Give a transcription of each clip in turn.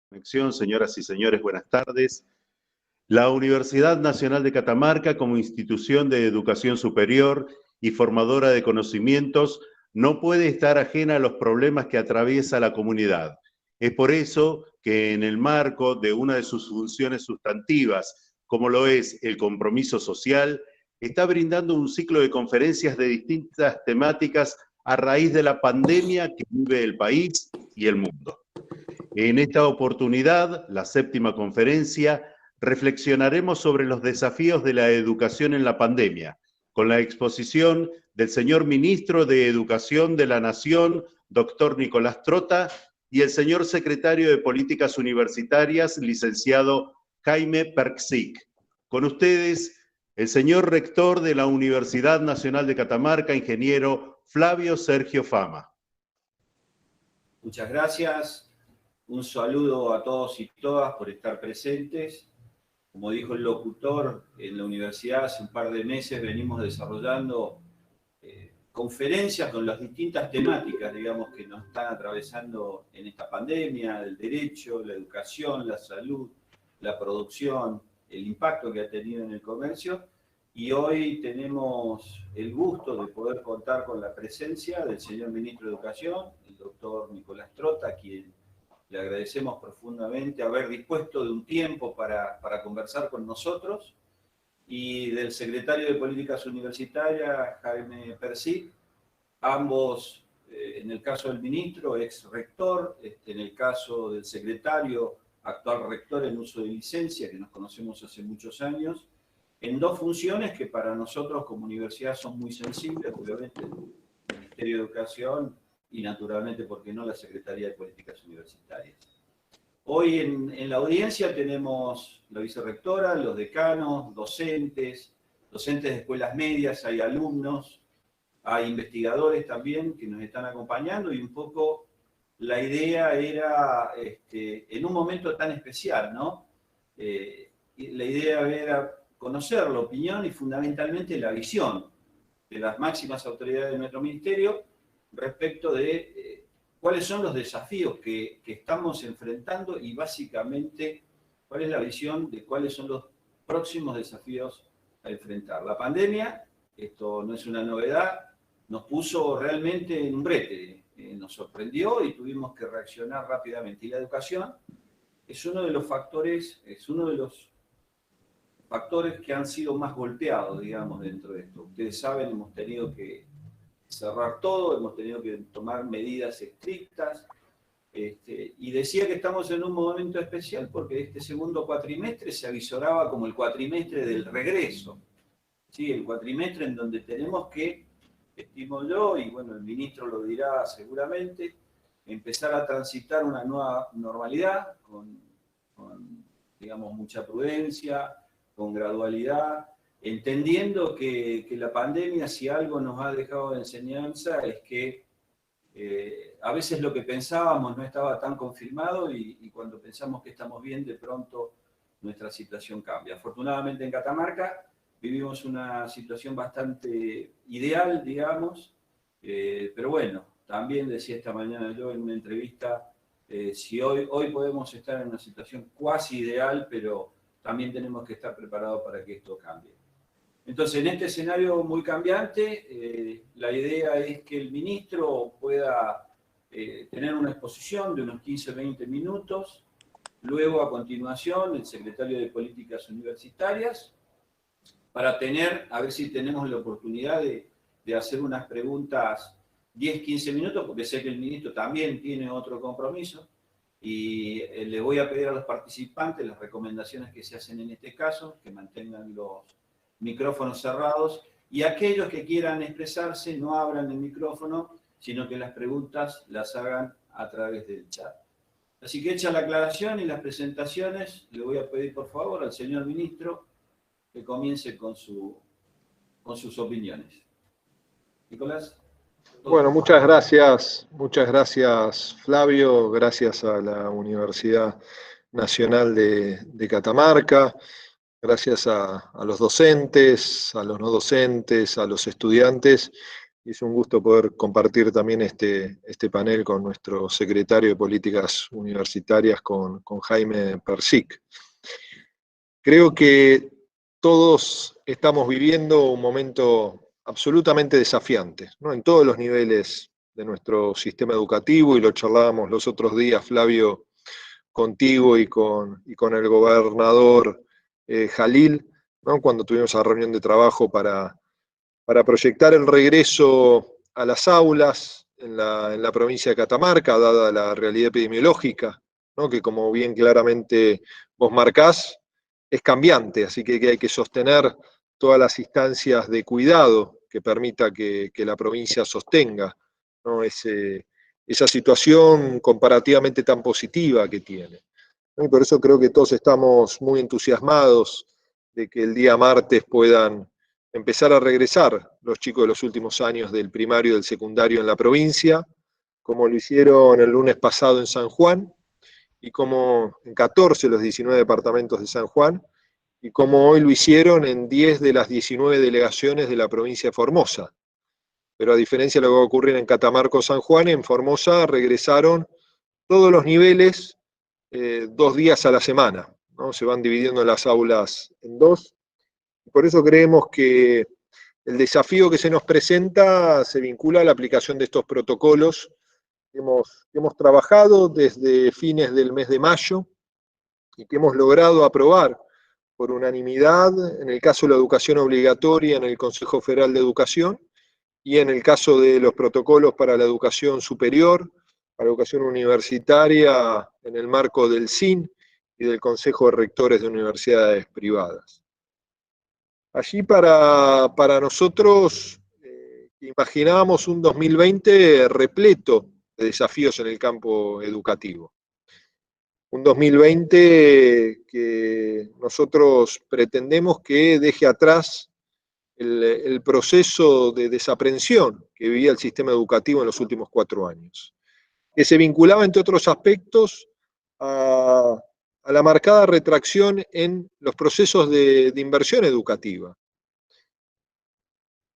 Conexión, señoras y señores, buenas tardes. La Universidad Nacional de Catamarca, como institución de educación superior y formadora de conocimientos, no puede estar ajena a los problemas que atraviesa la comunidad. Es por eso que en el marco de una de sus funciones sustantivas, como lo es el compromiso social, está brindando un ciclo de conferencias de distintas temáticas a raíz de la pandemia que vive el país y el mundo. En esta oportunidad, la 7ª conferencia, reflexionaremos sobre los desafíos de la educación en la pandemia, con la exposición del señor Ministro de Educación de la Nación, doctor Nicolás Trota, y el señor Secretario de Políticas Universitarias, licenciado Jaime Perksic. Con ustedes, el señor Rector de la Universidad Nacional de Catamarca, ingeniero Flavio Sergio Fama. Muchas gracias. Un saludo a todos y todas por estar presentes. Como dijo el locutor, en la universidad hace un par de meses venimos desarrollando conferencias con las distintas temáticas, digamos, que nos están atravesando en esta pandemia, el derecho, la educación, la salud, la producción, el impacto que ha tenido en el comercio. Y hoy tenemos el gusto de poder contar con la presencia del señor Ministro de Educación, el doctor Nicolás Trota, a quien le agradecemos profundamente haber dispuesto de un tiempo para conversar con nosotros, y del Secretario de Políticas Universitarias, Jaime Perksic, ambos, en el caso del ministro, ex rector, en el caso del secretario, actual rector en uso de licencia, que nos conocemos hace muchos años, en dos funciones que para nosotros como universidad son muy sensibles, obviamente el Ministerio de Educación y naturalmente, ¿por qué no?, la Secretaría de Políticas Universitarias. Hoy en la audiencia tenemos la vicerrectora, los decanos, docentes de escuelas medias, hay alumnos, hay investigadores también que nos están acompañando, y un poco la idea era, en un momento tan especial, ¿no? La idea era conocer la opinión y fundamentalmente la visión de las máximas autoridades de nuestro ministerio respecto de cuáles son los desafíos que estamos enfrentando y básicamente cuál es la visión de cuáles son los próximos desafíos a enfrentar. La pandemia, esto no es una novedad, nos puso realmente en un brete, nos sorprendió y tuvimos que reaccionar rápidamente. Y la educación es uno de los factores, que han sido más golpeados, digamos, dentro de esto. Ustedes saben, hemos tenido que cerrar todo, hemos tenido que tomar medidas estrictas, y decía que estamos en un momento especial porque este segundo cuatrimestre se avisoraba como el cuatrimestre del regreso, ¿sí? El cuatrimestre en donde tenemos que, estimo yo, y bueno, el ministro lo dirá seguramente, empezar a transitar una nueva normalidad con digamos, mucha prudencia, con gradualidad, entendiendo que la pandemia, si algo nos ha dejado de enseñanza, es que a veces lo que pensábamos no estaba tan confirmado y cuando pensamos que estamos bien, de pronto nuestra situación cambia. Afortunadamente en Catamarca vivimos una situación bastante ideal, digamos, pero bueno, también decía esta mañana yo en una entrevista, si hoy podemos estar en una situación cuasi ideal, pero también tenemos que estar preparados para que esto cambie. Entonces, en este escenario muy cambiante, la idea es que el ministro pueda tener una exposición de unos 15-20 minutos, luego a continuación el secretario de Políticas Universitarias, para a ver si tenemos la oportunidad de hacer unas preguntas 10-15 minutos, porque sé que el ministro también tiene otro compromiso, y le voy a pedir a los participantes las recomendaciones que se hacen en este caso, que mantengan los micrófonos cerrados, y aquellos que quieran expresarse no abran el micrófono, sino que las preguntas las hagan a través del chat. Así que hecha la aclaración y las presentaciones, le voy a pedir por favor al señor ministro que comience con sus opiniones. Nicolás. Bueno, muchas gracias Flavio, gracias a la Universidad Nacional de Catamarca, gracias a los docentes, a los no docentes, a los estudiantes y es un gusto poder compartir también este panel con nuestro secretario de Políticas Universitarias, con Jaime Persic. Creo que todos estamos viviendo un momento absolutamente desafiante, ¿no? En todos los niveles de nuestro sistema educativo, y lo charlábamos los otros días, Flavio, contigo y con el gobernador Jalil, ¿no? Cuando tuvimos la reunión de trabajo para proyectar el regreso a las aulas en la provincia de Catamarca, dada la realidad epidemiológica, ¿no? Que como bien claramente vos marcás, es cambiante, así que hay que sostener todas las instancias de cuidado que permita que la provincia sostenga, ¿no? Esa situación comparativamente tan positiva que tiene, ¿no? Y por eso creo que todos estamos muy entusiasmados de que el día martes puedan empezar a regresar los chicos de los últimos años del primario y del secundario en la provincia, como lo hicieron el lunes pasado en San Juan, y como en 14 de los 19 departamentos de San Juan, y como hoy lo hicieron en 10 de las 19 delegaciones de la provincia de Formosa. Pero a diferencia de lo que va a ocurrir en Catamarca o San Juan, en Formosa regresaron todos los niveles 2 días a la semana, ¿no? Se van dividiendo las aulas en 2. Por eso creemos que el desafío que se nos presenta se vincula a la aplicación de estos protocolos que hemos trabajado desde fines del mes de mayo y que hemos logrado aprobar por unanimidad en el caso de la educación obligatoria en el Consejo Federal de Educación y en el caso de los protocolos para la educación superior, para la educación universitaria en el marco del CIN y del Consejo de Rectores de Universidades Privadas. Allí para nosotros imaginábamos un 2020 repleto de desafíos en el campo educativo. Un 2020 que nosotros pretendemos que deje atrás el proceso de desaprensión que vivía el sistema educativo en los últimos 4 años, que se vinculaba, entre otros aspectos, a la marcada retracción en los procesos de inversión educativa.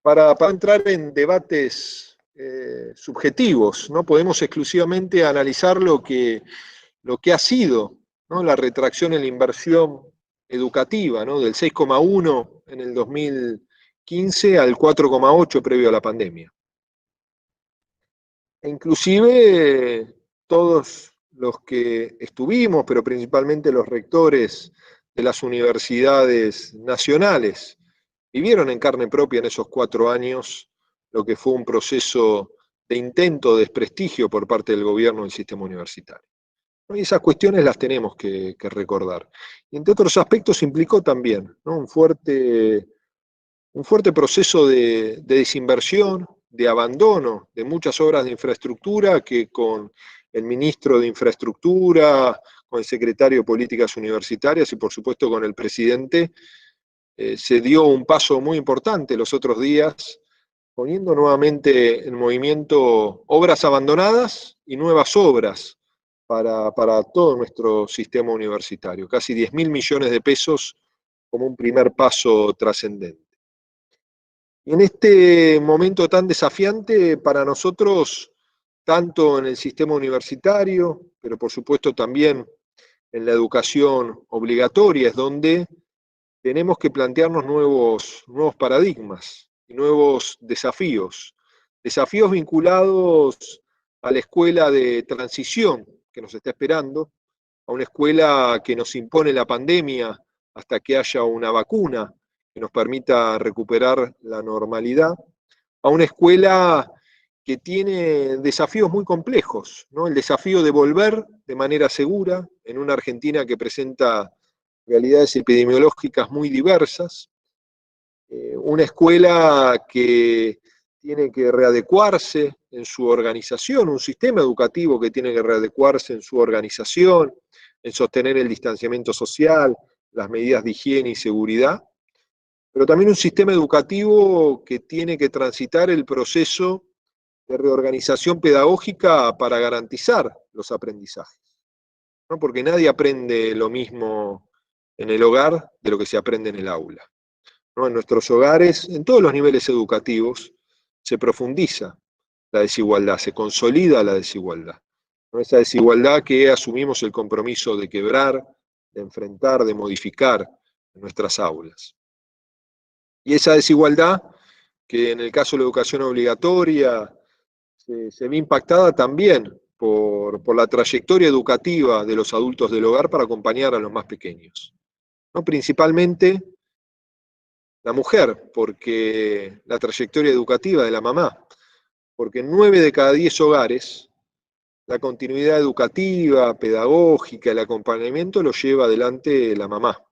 Para entrar en debates subjetivos, no podemos exclusivamente analizar lo que ha sido, ¿no? La retracción en la inversión educativa, ¿no? Del 6,1 en el 2015 al 4,8 previo a la pandemia. E inclusive todos los que estuvimos, pero principalmente los rectores de las universidades nacionales, vivieron en carne propia en esos 4 años lo que fue un proceso de intento de desprestigio por parte del gobierno del sistema universitario. Y esas cuestiones las tenemos que recordar. Y entre otros aspectos implicó también, ¿no? un fuerte proceso de desinversión, de abandono de muchas obras de infraestructura que con el ministro de Infraestructura, con el secretario de Políticas Universitarias y por supuesto con el presidente, se dio un paso muy importante los otros días, poniendo nuevamente en movimiento obras abandonadas y nuevas obras para todo nuestro sistema universitario. Casi 10.000 millones de pesos como un primer paso trascendente. Y en este momento tan desafiante para nosotros, tanto en el sistema universitario, pero por supuesto también en la educación obligatoria, es donde tenemos que plantearnos nuevos paradigmas y nuevos desafíos. Desafíos vinculados a la escuela de transición que nos está esperando, a una escuela que nos impone la pandemia hasta que haya una vacuna que nos permita recuperar la normalidad, a una escuela que tiene desafíos muy complejos, ¿no? El desafío de volver de manera segura en una Argentina que presenta realidades epidemiológicas muy diversas, una escuela que tiene que readecuarse en su organización, un sistema educativo que tiene que readecuarse en su organización, en sostener el distanciamiento social, las medidas de higiene y seguridad, pero también un sistema educativo que tiene que transitar el proceso de reorganización pedagógica para garantizar los aprendizajes, ¿no? Porque nadie aprende lo mismo en el hogar de lo que se aprende en el aula, ¿no? En nuestros hogares, en todos los niveles educativos, se profundiza la desigualdad, se consolida la desigualdad. Esa desigualdad que asumimos el compromiso de quebrar, de enfrentar, de modificar en nuestras aulas. Y esa desigualdad que en el caso de la educación obligatoria se ve impactada también por la trayectoria educativa de los adultos del hogar para acompañar a los más pequeños, ¿no? Principalmente la mujer, porque la trayectoria educativa de la mamá, porque en 9 de cada 10 hogares la continuidad educativa, pedagógica, el acompañamiento lo lleva adelante la mamá,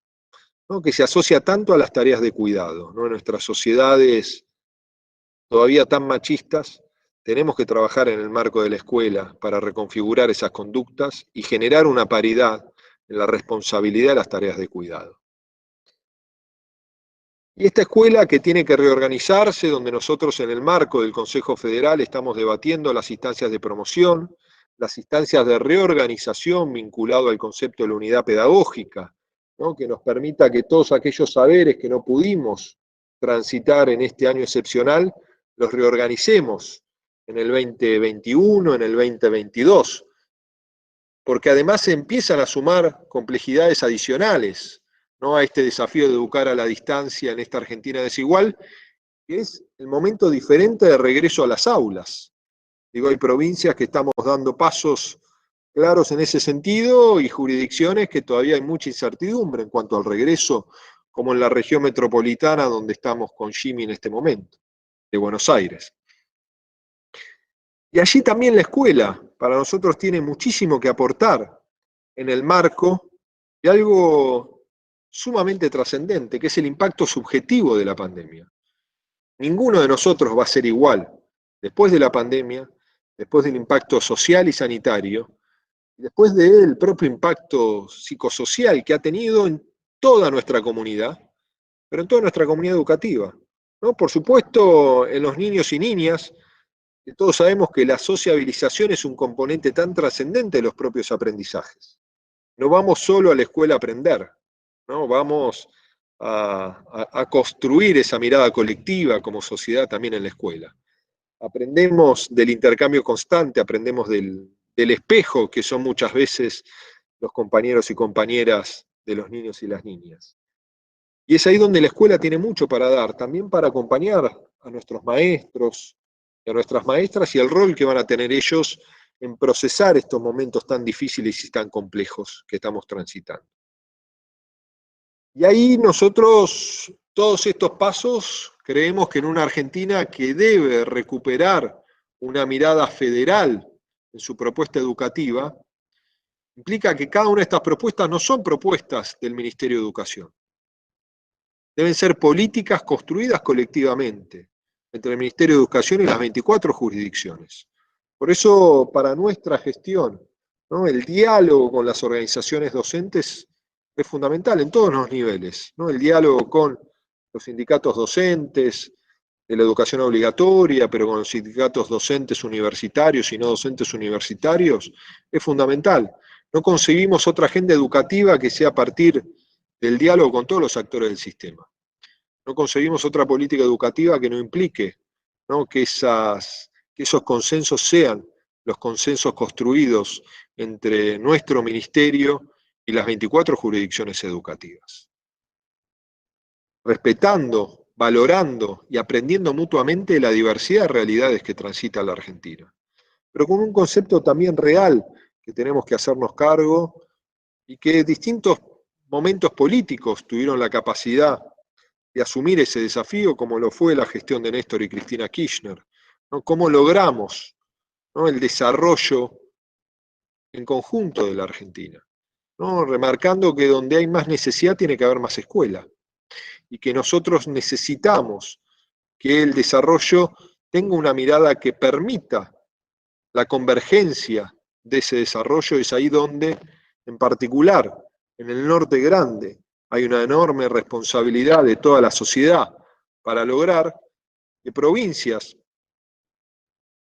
¿no? Que se asocia tanto a las tareas de cuidado, ¿no? En nuestras sociedades todavía tan machistas, tenemos que trabajar en el marco de la escuela para reconfigurar esas conductas y generar una paridad en la responsabilidad de las tareas de cuidado. Y esta escuela que tiene que reorganizarse, donde nosotros en el marco del Consejo Federal estamos debatiendo las instancias de promoción, las instancias de reorganización vinculado al concepto de la unidad pedagógica, ¿no? Que nos permita que todos aquellos saberes que no pudimos transitar en este año excepcional, los reorganicemos en el 2021, en el 2022, porque además se empiezan a sumar complejidades adicionales, ¿no? A este desafío de educar a la distancia en esta Argentina desigual, que es el momento diferente de regreso a las aulas. Digo, hay provincias que estamos dando pasos claros en ese sentido y jurisdicciones que todavía hay mucha incertidumbre en cuanto al regreso, como en la región metropolitana donde estamos con Jimmy en este momento, de Buenos Aires. Y allí también la escuela, para nosotros, tiene muchísimo que aportar en el marco de algo sumamente trascendente, que es el impacto subjetivo de la pandemia. Ninguno de nosotros va a ser igual después de la pandemia, después del impacto social y sanitario, después del propio impacto psicosocial que ha tenido en toda nuestra comunidad, pero en toda nuestra comunidad educativa, ¿no? Por supuesto, en los niños y niñas, que todos sabemos que la sociabilización es un componente tan trascendente de los propios aprendizajes. No vamos solo a la escuela a aprender, ¿no? Vamos a construir esa mirada colectiva como sociedad también en la escuela. Aprendemos del intercambio constante, aprendemos del espejo que son muchas veces los compañeros y compañeras de los niños y las niñas. Y es ahí donde la escuela tiene mucho para dar, también para acompañar a nuestros maestros y a nuestras maestras y el rol que van a tener ellos en procesar estos momentos tan difíciles y tan complejos que estamos transitando. Y ahí nosotros, todos estos pasos, creemos que en una Argentina que debe recuperar una mirada federal en su propuesta educativa, implica que cada una de estas propuestas no son propuestas del Ministerio de Educación. Deben ser políticas construidas colectivamente entre el Ministerio de Educación y las 24 jurisdicciones. Por eso, para nuestra gestión, ¿no? El diálogo con las organizaciones docentes es fundamental en todos los niveles, ¿no? El diálogo con los sindicatos docentes de la educación obligatoria, pero con los sindicatos docentes universitarios y no docentes universitarios, es fundamental. No concebimos otra agenda educativa que sea a partir del diálogo con todos los actores del sistema. No concebimos otra política educativa que no implique, ¿no? Que esos consensos sean los consensos construidos entre nuestro ministerio y las 24 jurisdicciones educativas. Respetando, valorando y aprendiendo mutuamente la diversidad de realidades que transita la Argentina, pero con un concepto también real que tenemos que hacernos cargo y que distintos momentos políticos tuvieron la capacidad de asumir ese desafío, como lo fue la gestión de Néstor y Cristina Kirchner, ¿no? Cómo logramos, ¿no? El desarrollo en conjunto de la Argentina, ¿no? Remarcando que donde hay más necesidad tiene que haber más escuela, y que nosotros necesitamos que el desarrollo tenga una mirada que permita la convergencia de ese desarrollo. Es ahí donde, en particular, en el norte grande, hay una enorme responsabilidad de toda la sociedad para lograr que provincias,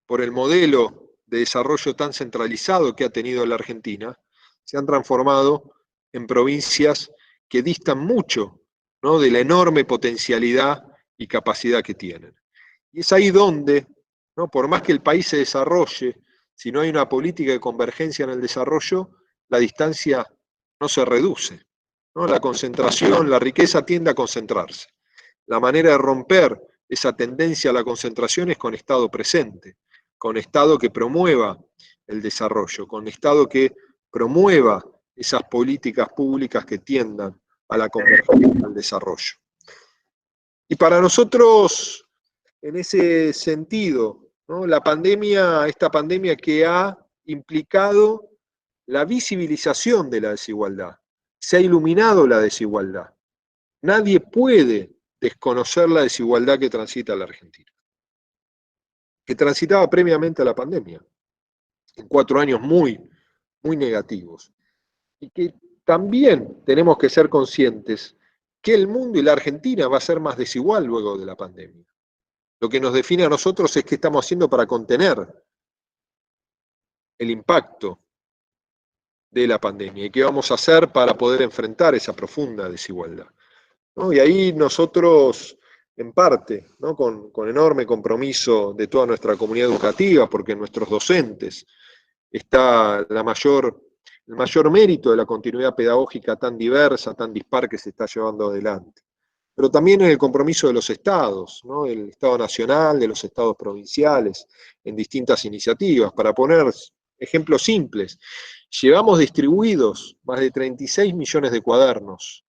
por el modelo de desarrollo tan centralizado que ha tenido la Argentina, se han transformado en provincias que distan mucho, ¿no? De la enorme potencialidad y capacidad que tienen. Y es ahí donde, ¿no?, por más que el país se desarrolle, si no hay una política de convergencia en el desarrollo, la distancia no se reduce, ¿no? La concentración, la riqueza tiende a concentrarse. La manera de romper esa tendencia a la concentración es con Estado presente, con Estado que promueva el desarrollo, con Estado que promueva esas políticas públicas que tiendan a la convergencia, al desarrollo. Y para nosotros, en ese sentido, ¿no?, esta pandemia que ha implicado la visibilización de la desigualdad, se ha iluminado la desigualdad. Nadie puede desconocer la desigualdad que transita la Argentina, que transitaba previamente a la pandemia, en 4 años muy negativos, y que también tenemos que ser conscientes que el mundo y la Argentina va a ser más desigual luego de la pandemia. Lo que nos define a nosotros es qué estamos haciendo para contener el impacto de la pandemia y qué vamos a hacer para poder enfrentar esa profunda desigualdad, ¿no? Y ahí nosotros, en parte, ¿no?, con enorme compromiso de toda nuestra comunidad educativa, porque en nuestros docentes está el mayor mérito de la continuidad pedagógica tan diversa, tan dispar que se está llevando adelante. Pero también en el compromiso de los estados, ¿no?, del Estado Nacional, de los estados provinciales, en distintas iniciativas. Para poner ejemplos simples, llevamos distribuidos más de 36 millones de cuadernos,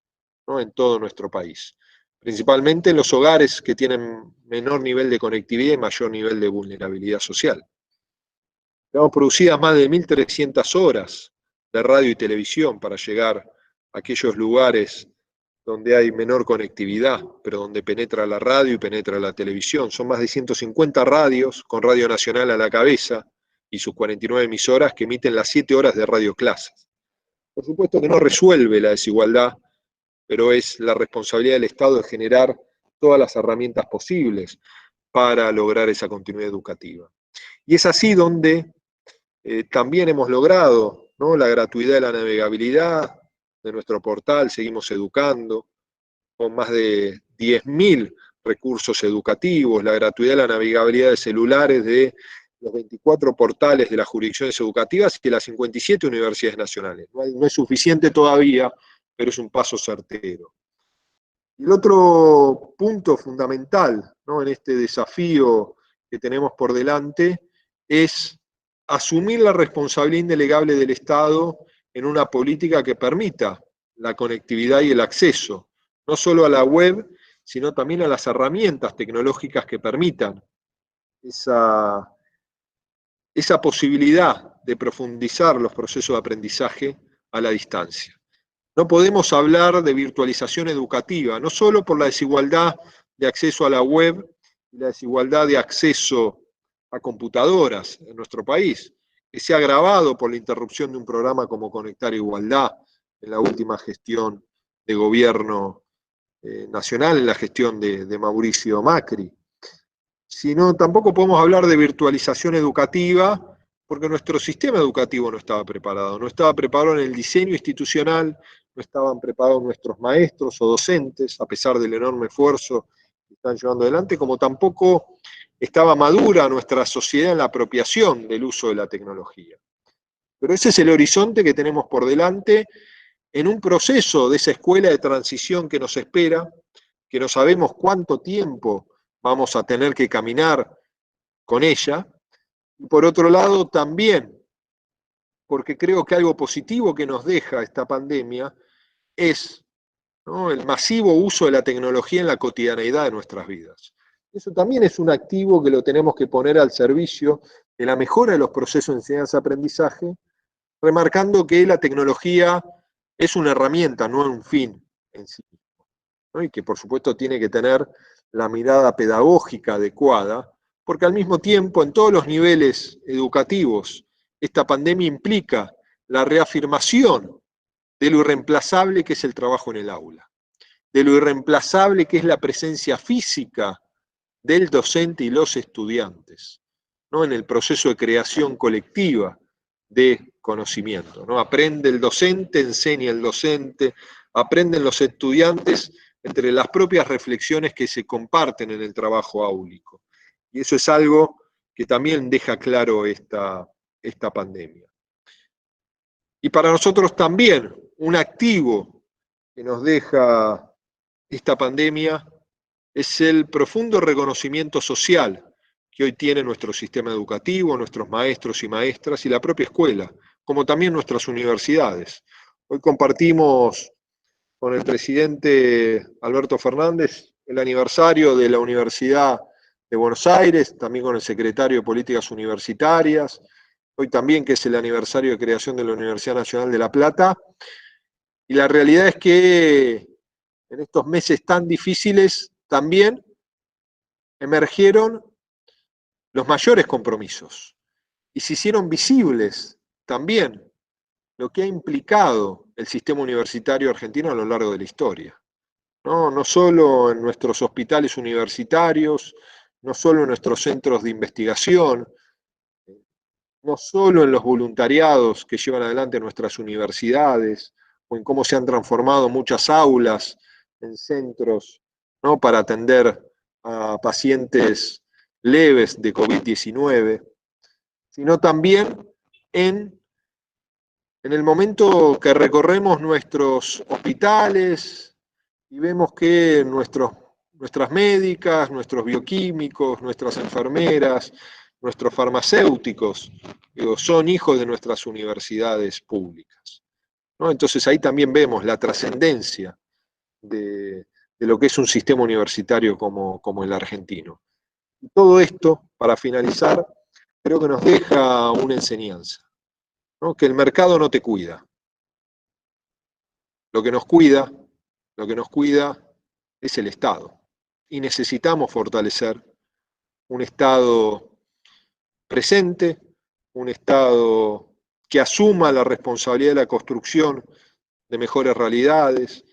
¿no?, en todo nuestro país, principalmente en los hogares que tienen menor nivel de conectividad y mayor nivel de vulnerabilidad social. Tenemos producidas más de 1.300 horas de radio y televisión para llegar a aquellos lugares donde hay menor conectividad, pero donde penetra la radio y penetra la televisión. Son más de 150 radios, con Radio Nacional a la cabeza, y sus 49 emisoras que emiten las 7 horas de radio clases. Por supuesto que no resuelve la desigualdad, pero es la responsabilidad del Estado de generar todas las herramientas posibles para lograr esa continuidad educativa. Y es así donde también hemos logrado, ¿no?, la gratuidad de la navegabilidad de nuestro portal, Seguimos Educando, con más de 10.000 recursos educativos, la gratuidad de la navegabilidad de celulares de los 24 portales de las jurisdicciones educativas y de las 57 universidades nacionales. No es suficiente todavía, pero es un paso certero. Y el otro punto fundamental, ¿no?, en este desafío que tenemos por delante es asumir la responsabilidad indelegable del Estado en una política que permita la conectividad y el acceso, no solo a la web, sino también a las herramientas tecnológicas que permitan esa posibilidad de profundizar los procesos de aprendizaje a la distancia. No podemos hablar de virtualización educativa, no solo por la desigualdad de acceso a la web y la desigualdad de acceso a computadoras en nuestro país, que se ha agravado por la interrupción de un programa como Conectar Igualdad en la última gestión de gobierno nacional, en la gestión de Mauricio Macri. Sino tampoco podemos hablar de virtualización educativa porque nuestro sistema educativo no estaba preparado en el diseño institucional, no estaban preparados nuestros maestros o docentes, a pesar del enorme esfuerzo que están llevando adelante, como tampoco estaba madura nuestra sociedad en la apropiación del uso de la tecnología. Pero ese es el horizonte que tenemos por delante en un proceso de esa escuela de transición que nos espera, que no sabemos cuánto tiempo vamos a tener que caminar con ella. Y por otro lado también, porque creo que algo positivo que nos deja esta pandemia es, ¿no?, el masivo uso de la tecnología en la cotidianeidad de nuestras vidas. Eso también es un activo que lo tenemos que poner al servicio de la mejora de los procesos de enseñanza-aprendizaje, remarcando que la tecnología es una herramienta, no un fin en sí mismo, ¿no?, y que por supuesto tiene que tener la mirada pedagógica adecuada, porque al mismo tiempo en todos los niveles educativos esta pandemia implica la reafirmación de lo irreemplazable que es el trabajo en el aula, de lo irreemplazable que es la presencia física del docente y los estudiantes, ¿no?, en el proceso de creación colectiva de conocimiento, ¿no? Aprende el docente, enseña el docente, aprenden los estudiantes entre las propias reflexiones que se comparten en el trabajo áulico. Y eso es algo que también deja claro esta pandemia. Y para nosotros también, un activo que nos deja esta pandemia es el profundo reconocimiento social que hoy tiene nuestro sistema educativo, nuestros maestros y maestras y la propia escuela, como también nuestras universidades. Hoy compartimos con el presidente Alberto Fernández el aniversario de la Universidad de Buenos Aires, también con el secretario de Políticas Universitarias, hoy también que es el aniversario de creación de la Universidad Nacional de La Plata, y la realidad es que en estos meses tan difíciles también emergieron los mayores compromisos y se hicieron visibles también lo que ha implicado el sistema universitario argentino a lo largo de la historia. No solo en nuestros hospitales universitarios, no solo en nuestros centros de investigación, no solo en los voluntariados que llevan adelante nuestras universidades, o en cómo se han transformado muchas aulas en centros, ¿no?, para atender a pacientes leves de COVID-19, sino también en el momento que recorremos nuestros hospitales y vemos que nuestras médicas, nuestros bioquímicos, nuestras enfermeras, nuestros farmacéuticos, son hijos de nuestras universidades públicas, ¿no? Entonces ahí también vemos la trascendencia de lo que es un sistema universitario como el argentino. Y todo esto, para finalizar, creo que nos deja una enseñanza, ¿no? Que el mercado no te cuida. Lo que nos cuida es el Estado. Y necesitamos fortalecer un Estado presente, un Estado que asuma la responsabilidad de la construcción de mejores realidades,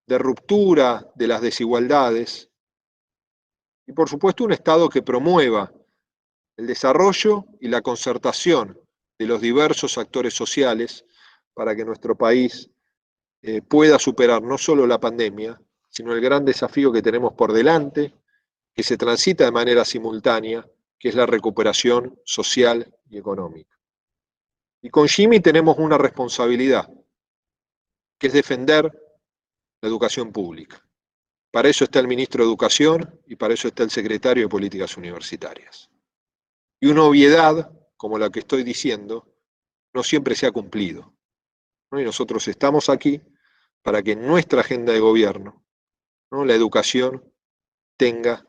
de ruptura de las desigualdades, y por supuesto un Estado que promueva el desarrollo y la concertación de los diversos actores sociales para que nuestro país pueda superar no solo la pandemia, sino el gran desafío que tenemos por delante, que se transita de manera simultánea, que es la recuperación social y económica. Y con Jimmy tenemos una responsabilidad, que es defender la educación pública. Para eso está el ministro de Educación y para eso está el secretario de Políticas Universitarias. Y una obviedad, como la que estoy diciendo, no siempre se ha cumplido, ¿no? Y nosotros estamos aquí para que en nuestra agenda de gobierno, ¿no?, la educación tenga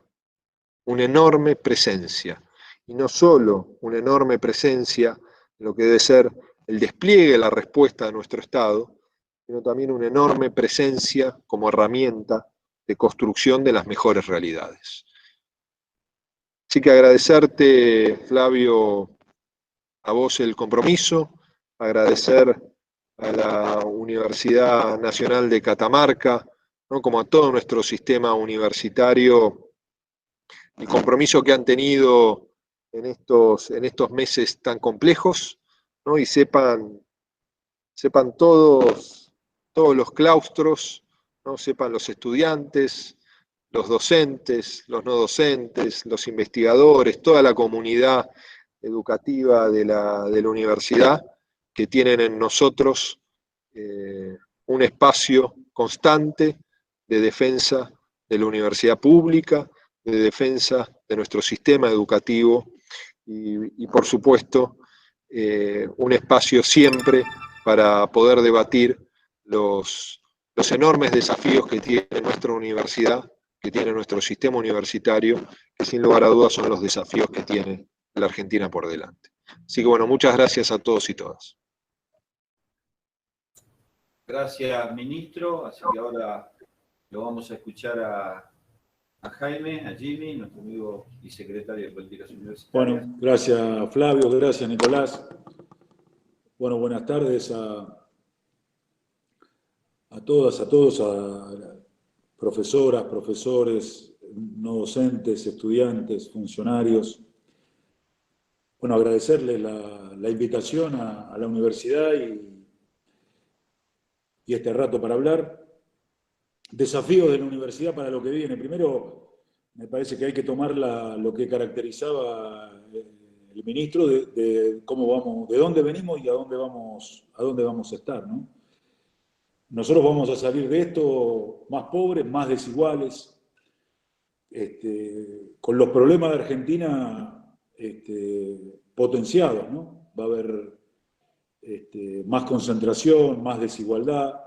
una enorme presencia, y no solo una enorme presencia en lo que debe ser el despliegue de la respuesta de nuestro Estado, sino también una enorme presencia como herramienta de construcción de las mejores realidades. Así que agradecerte, Flavio, a vos el compromiso, agradecer a la Universidad Nacional de Catamarca, ¿no?, como a todo nuestro sistema universitario, el compromiso que han tenido en estos meses tan complejos, ¿no? Y sepan todos los claustros, ¿no?, sepan los estudiantes, los docentes, los no docentes, los investigadores, toda la comunidad educativa de la universidad, que tienen en nosotros un espacio constante de defensa de la universidad pública, de defensa de nuestro sistema educativo y por supuesto, un espacio siempre para poder debatir los enormes desafíos que tiene nuestra universidad, que tiene nuestro sistema universitario, que sin lugar a dudas son los desafíos que tiene la Argentina por delante. Así que bueno, muchas gracias a todos y todas. Gracias, ministro. Así que ahora lo vamos a escuchar a Jaime, a Jimmy, nuestro amigo y secretario de Políticas Universitarias. Bueno, gracias Flavio, gracias Nicolás. Bueno, buenas tardes a todas, a todos, a profesoras, profesores, no docentes, estudiantes, funcionarios. Bueno, agradecerles la invitación a la universidad y este rato para hablar. Desafíos de la universidad para lo que viene. Primero, me parece que hay que tomar lo que caracterizaba el ministro de cómo vamos, de dónde venimos y a dónde vamos a estar, ¿no? Nosotros vamos a salir de esto más pobres, más desiguales, con los problemas de Argentina potenciados, ¿no? Va a haber más concentración, más desigualdad.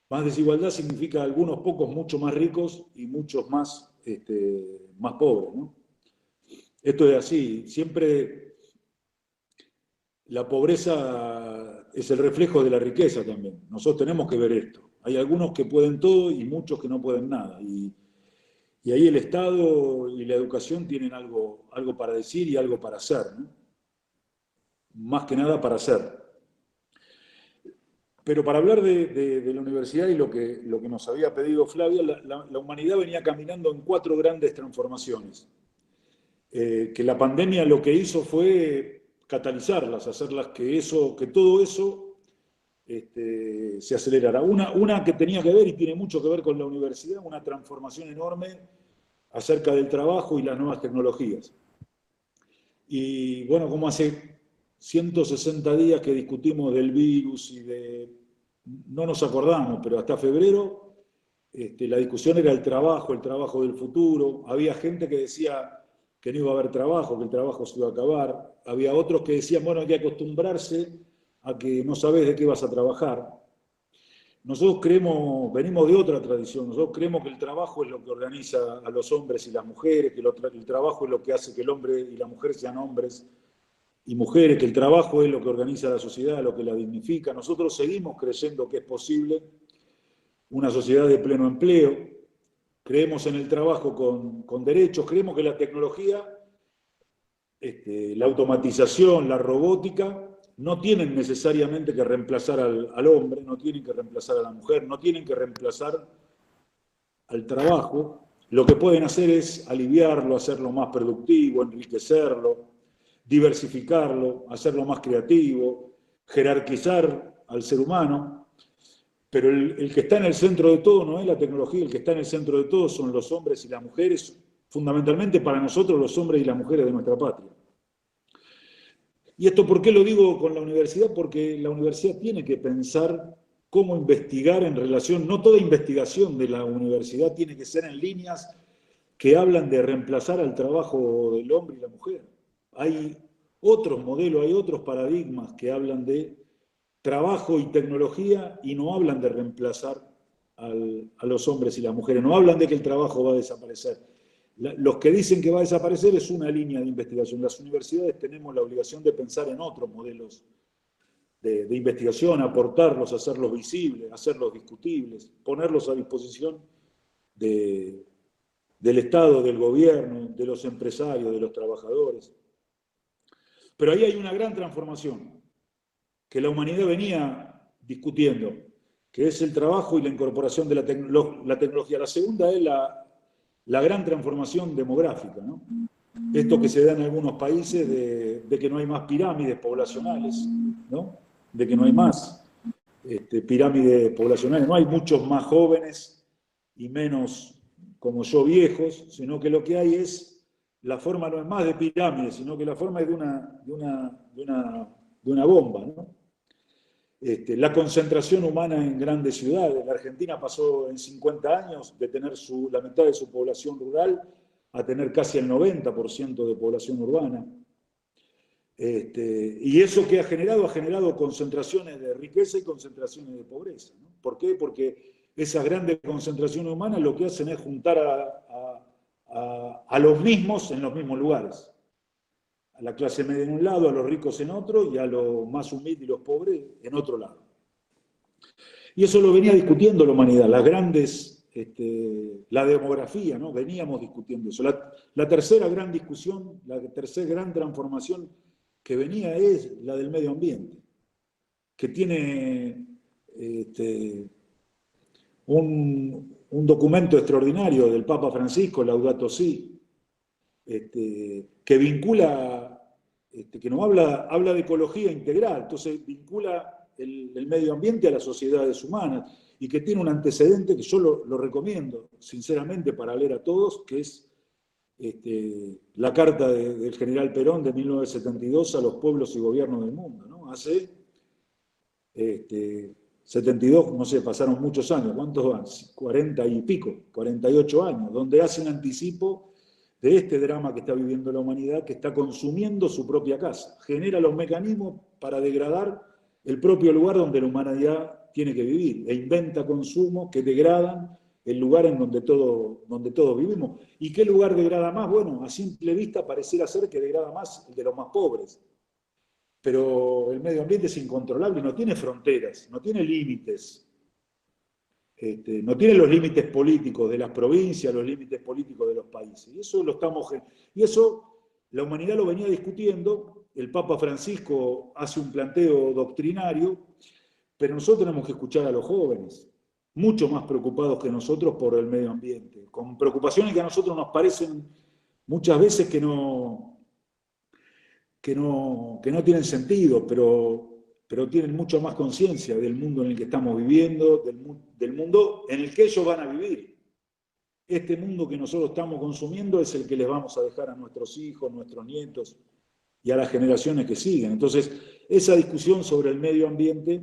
Más desigualdad significa algunos pocos mucho más ricos y muchos más pobres, ¿no? Esto es así. Siempre la pobreza es el reflejo de la riqueza también. Nosotros tenemos que ver esto. Hay algunos que pueden todo y muchos que no pueden nada. Y ahí el Estado y la educación tienen algo para decir y algo para hacer, ¿no? Más que nada para hacer. Pero para hablar de la universidad y lo que nos había pedido Flavia, la humanidad venía caminando en 4 grandes transformaciones. Que la pandemia lo que hizo fue catalizarlas, hacerlas que todo eso se acelerara. Una que tenía que ver y tiene mucho que ver con la universidad, una transformación enorme acerca del trabajo y las nuevas tecnologías. Y bueno, como hace 160 días que discutimos del virus y no nos acordamos, pero hasta febrero la discusión era el trabajo del futuro. Había gente que decía que no iba a haber trabajo, que el trabajo se iba a acabar. Había otros que decían, bueno, hay que acostumbrarse a que no sabes de qué vas a trabajar. Nosotros venimos de otra tradición, nosotros creemos que el trabajo es lo que organiza a los hombres y las mujeres, que el trabajo es lo que hace que el hombre y la mujer sean hombres y mujeres, que el trabajo es lo que organiza la sociedad, lo que la dignifica. Nosotros seguimos creyendo que es posible una sociedad de pleno empleo, creemos en el trabajo con derechos, creemos que la tecnología, la automatización, la robótica, no tienen necesariamente que reemplazar al hombre, no tienen que reemplazar a la mujer, no tienen que reemplazar al trabajo. Lo que pueden hacer es aliviarlo, hacerlo más productivo, enriquecerlo, diversificarlo, hacerlo más creativo, jerarquizar al ser humano. Pero el que está en el centro de todo no es la tecnología, el que está en el centro de todo son los hombres y las mujeres, fundamentalmente para nosotros los hombres y las mujeres de nuestra patria. ¿Y esto por qué lo digo con la universidad? Porque la universidad tiene que pensar cómo investigar en relación, no toda investigación de la universidad tiene que ser en líneas que hablan de reemplazar al trabajo del hombre y la mujer. Hay otros modelos, hay otros paradigmas que hablan de trabajo y tecnología y no hablan de reemplazar a los hombres y las mujeres, no hablan de que el trabajo va a desaparecer. Los que dicen que va a desaparecer es una línea de investigación. Las universidades tenemos la obligación de pensar en otros modelos de investigación, aportarlos, hacerlos visibles, hacerlos discutibles, ponerlos a disposición del Estado, del gobierno, de los empresarios, de los trabajadores. Pero ahí hay una gran transformación que la humanidad venía discutiendo, que es el trabajo y la incorporación de la tecnología. La segunda es la gran transformación demográfica, ¿no? Esto que se da en algunos países de que no hay más pirámides poblacionales, ¿no? De que no hay más pirámides poblacionales, no hay muchos más jóvenes y menos como yo viejos, sino que lo que hay es, la forma no es más de pirámide, sino que la forma es de una bomba, ¿no? La concentración humana en grandes ciudades. La Argentina pasó en 50 años de tener la mitad de su población rural a tener casi el 90% de población urbana. Y eso que ha generado concentraciones de riqueza y concentraciones de pobreza, ¿no? ¿Por qué? Porque esas grandes concentraciones humanas lo que hacen es juntar a los mismos en los mismos lugares. A la clase media en un lado, a los ricos en otro, y a los más humildes y los pobres en otro lado. Y eso lo venía discutiendo la humanidad, la demografía, ¿no? Veníamos discutiendo eso. La tercera gran discusión, la tercera gran transformación que venía es la del medio ambiente, que tiene un documento extraordinario del Papa Francisco, Laudato Si', que vincula, que nos habla de ecología integral, entonces vincula el medio ambiente a las sociedades humanas y que tiene un antecedente que yo lo recomiendo sinceramente para leer a todos, que es la carta del general Perón de 1972 a los pueblos y gobiernos del mundo, ¿no? Hace 72, no sé, pasaron muchos años, ¿cuántos van? 40 y pico, 48 años, donde hace un anticipo de este drama que está viviendo la humanidad, que está consumiendo su propia casa, genera los mecanismos para degradar el propio lugar donde la humanidad tiene que vivir, e inventa consumos que degradan el lugar en donde todos vivimos. ¿Y qué lugar degrada más? Bueno, a simple vista pareciera ser que degrada más el de los más pobres. Pero el medio ambiente es incontrolable, no tiene fronteras, no tiene límites. No tiene los límites políticos de las provincias, los límites políticos de los países. Y eso la humanidad lo venía discutiendo, el Papa Francisco hace un planteo doctrinario, pero nosotros tenemos que escuchar a los jóvenes, mucho más preocupados que nosotros por el medio ambiente, con preocupaciones que a nosotros nos parecen muchas veces que no tienen sentido, pero tienen mucho más conciencia del mundo en el que estamos viviendo, del mundo en el que ellos van a vivir. Este mundo que nosotros estamos consumiendo es el que les vamos a dejar a nuestros hijos, nuestros nietos y a las generaciones que siguen. Entonces, esa discusión sobre el medio ambiente,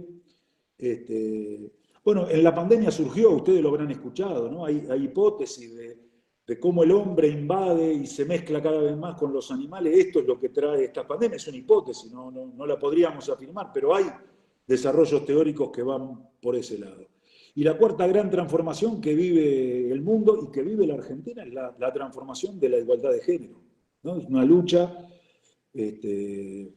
bueno, en la pandemia surgió, ustedes lo habrán escuchado, ¿no? Hay hipótesis de cómo el hombre invade y se mezcla cada vez más con los animales. Esto es lo que trae esta pandemia, es una hipótesis, no la podríamos afirmar, pero hay desarrollos teóricos que van por ese lado. Y la cuarta gran transformación que vive el mundo y que vive la Argentina es la transformación de la igualdad de género, ¿no? Es una lucha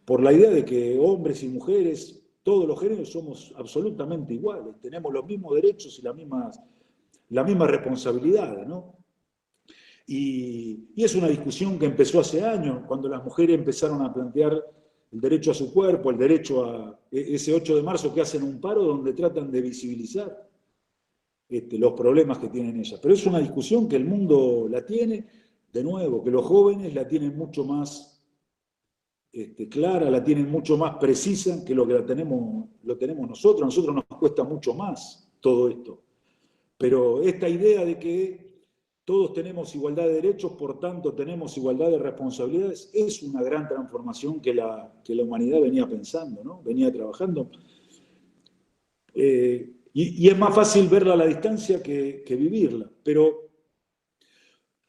por la idea de que hombres y mujeres, todos los géneros, somos absolutamente iguales, tenemos los mismos derechos y las mismas responsabilidades, ¿no? Y es una discusión que empezó hace años, cuando las mujeres empezaron a plantear el derecho a su cuerpo, el derecho a ese 8 de marzo que hacen un paro donde tratan de visibilizar los problemas que tienen ellas. Pero es una discusión que el mundo la tiene, de nuevo, que los jóvenes la tienen mucho más clara, la tienen mucho más precisa que lo tenemos nosotros. A nosotros nos cuesta mucho más todo esto. Pero esta idea de que todos tenemos igualdad de derechos, por tanto tenemos igualdad de responsabilidades, es una gran transformación que la humanidad venía pensando, ¿no? Venía trabajando. Y es más fácil verla a la distancia que vivirla. Pero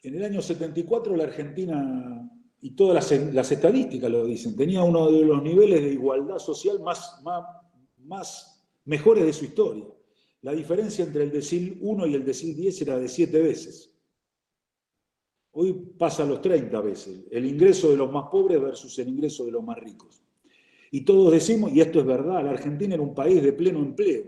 en el año 74 la Argentina, y todas las estadísticas lo dicen, tenía uno de los niveles de igualdad social mejores de su historia. La diferencia entre el decil 1 y el decil 10 era de 7 veces. Hoy pasa a los 30 veces, el ingreso de los más pobres versus el ingreso de los más ricos. Y todos decimos, y esto es verdad, la Argentina era un país de pleno empleo.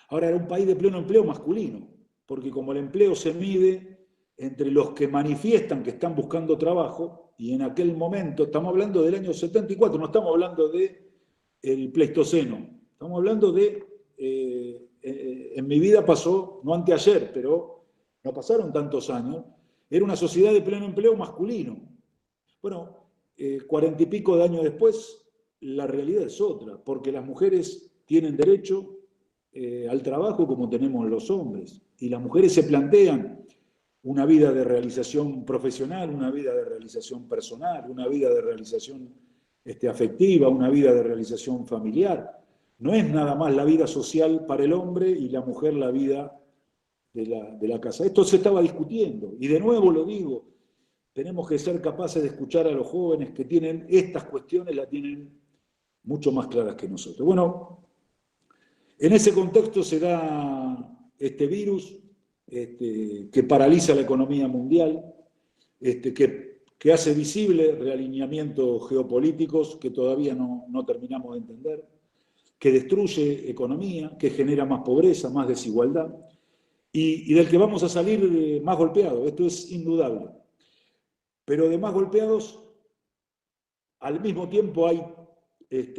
Ahora era un país de pleno empleo masculino, porque como el empleo se mide entre los que manifiestan que están buscando trabajo, y en aquel momento, estamos hablando del año 74, no estamos hablando del Pleistoceno, estamos hablando en mi vida pasó, no anteayer, pero no pasaron tantos años, era una sociedad de pleno empleo masculino. Bueno, 40 y pico de años después, la realidad es otra, porque las mujeres tienen derecho al trabajo como tenemos los hombres, y las mujeres se plantean una vida de realización profesional, una vida de realización personal, una vida de realización afectiva, una vida de realización familiar. No es nada más la vida social para el hombre y la mujer la vida de la casa. Esto se estaba discutiendo, y de nuevo lo digo, tenemos que ser capaces de escuchar a los jóvenes que tienen estas cuestiones, las tienen mucho más claras que nosotros. Bueno, en ese contexto se da este virus que paraliza la economía mundial, que hace visible realineamientos geopolíticos que todavía no terminamos de entender, que destruye economía, que genera más pobreza, más desigualdad, y del que vamos a salir más golpeados, esto es indudable. Pero de más golpeados, al mismo tiempo hay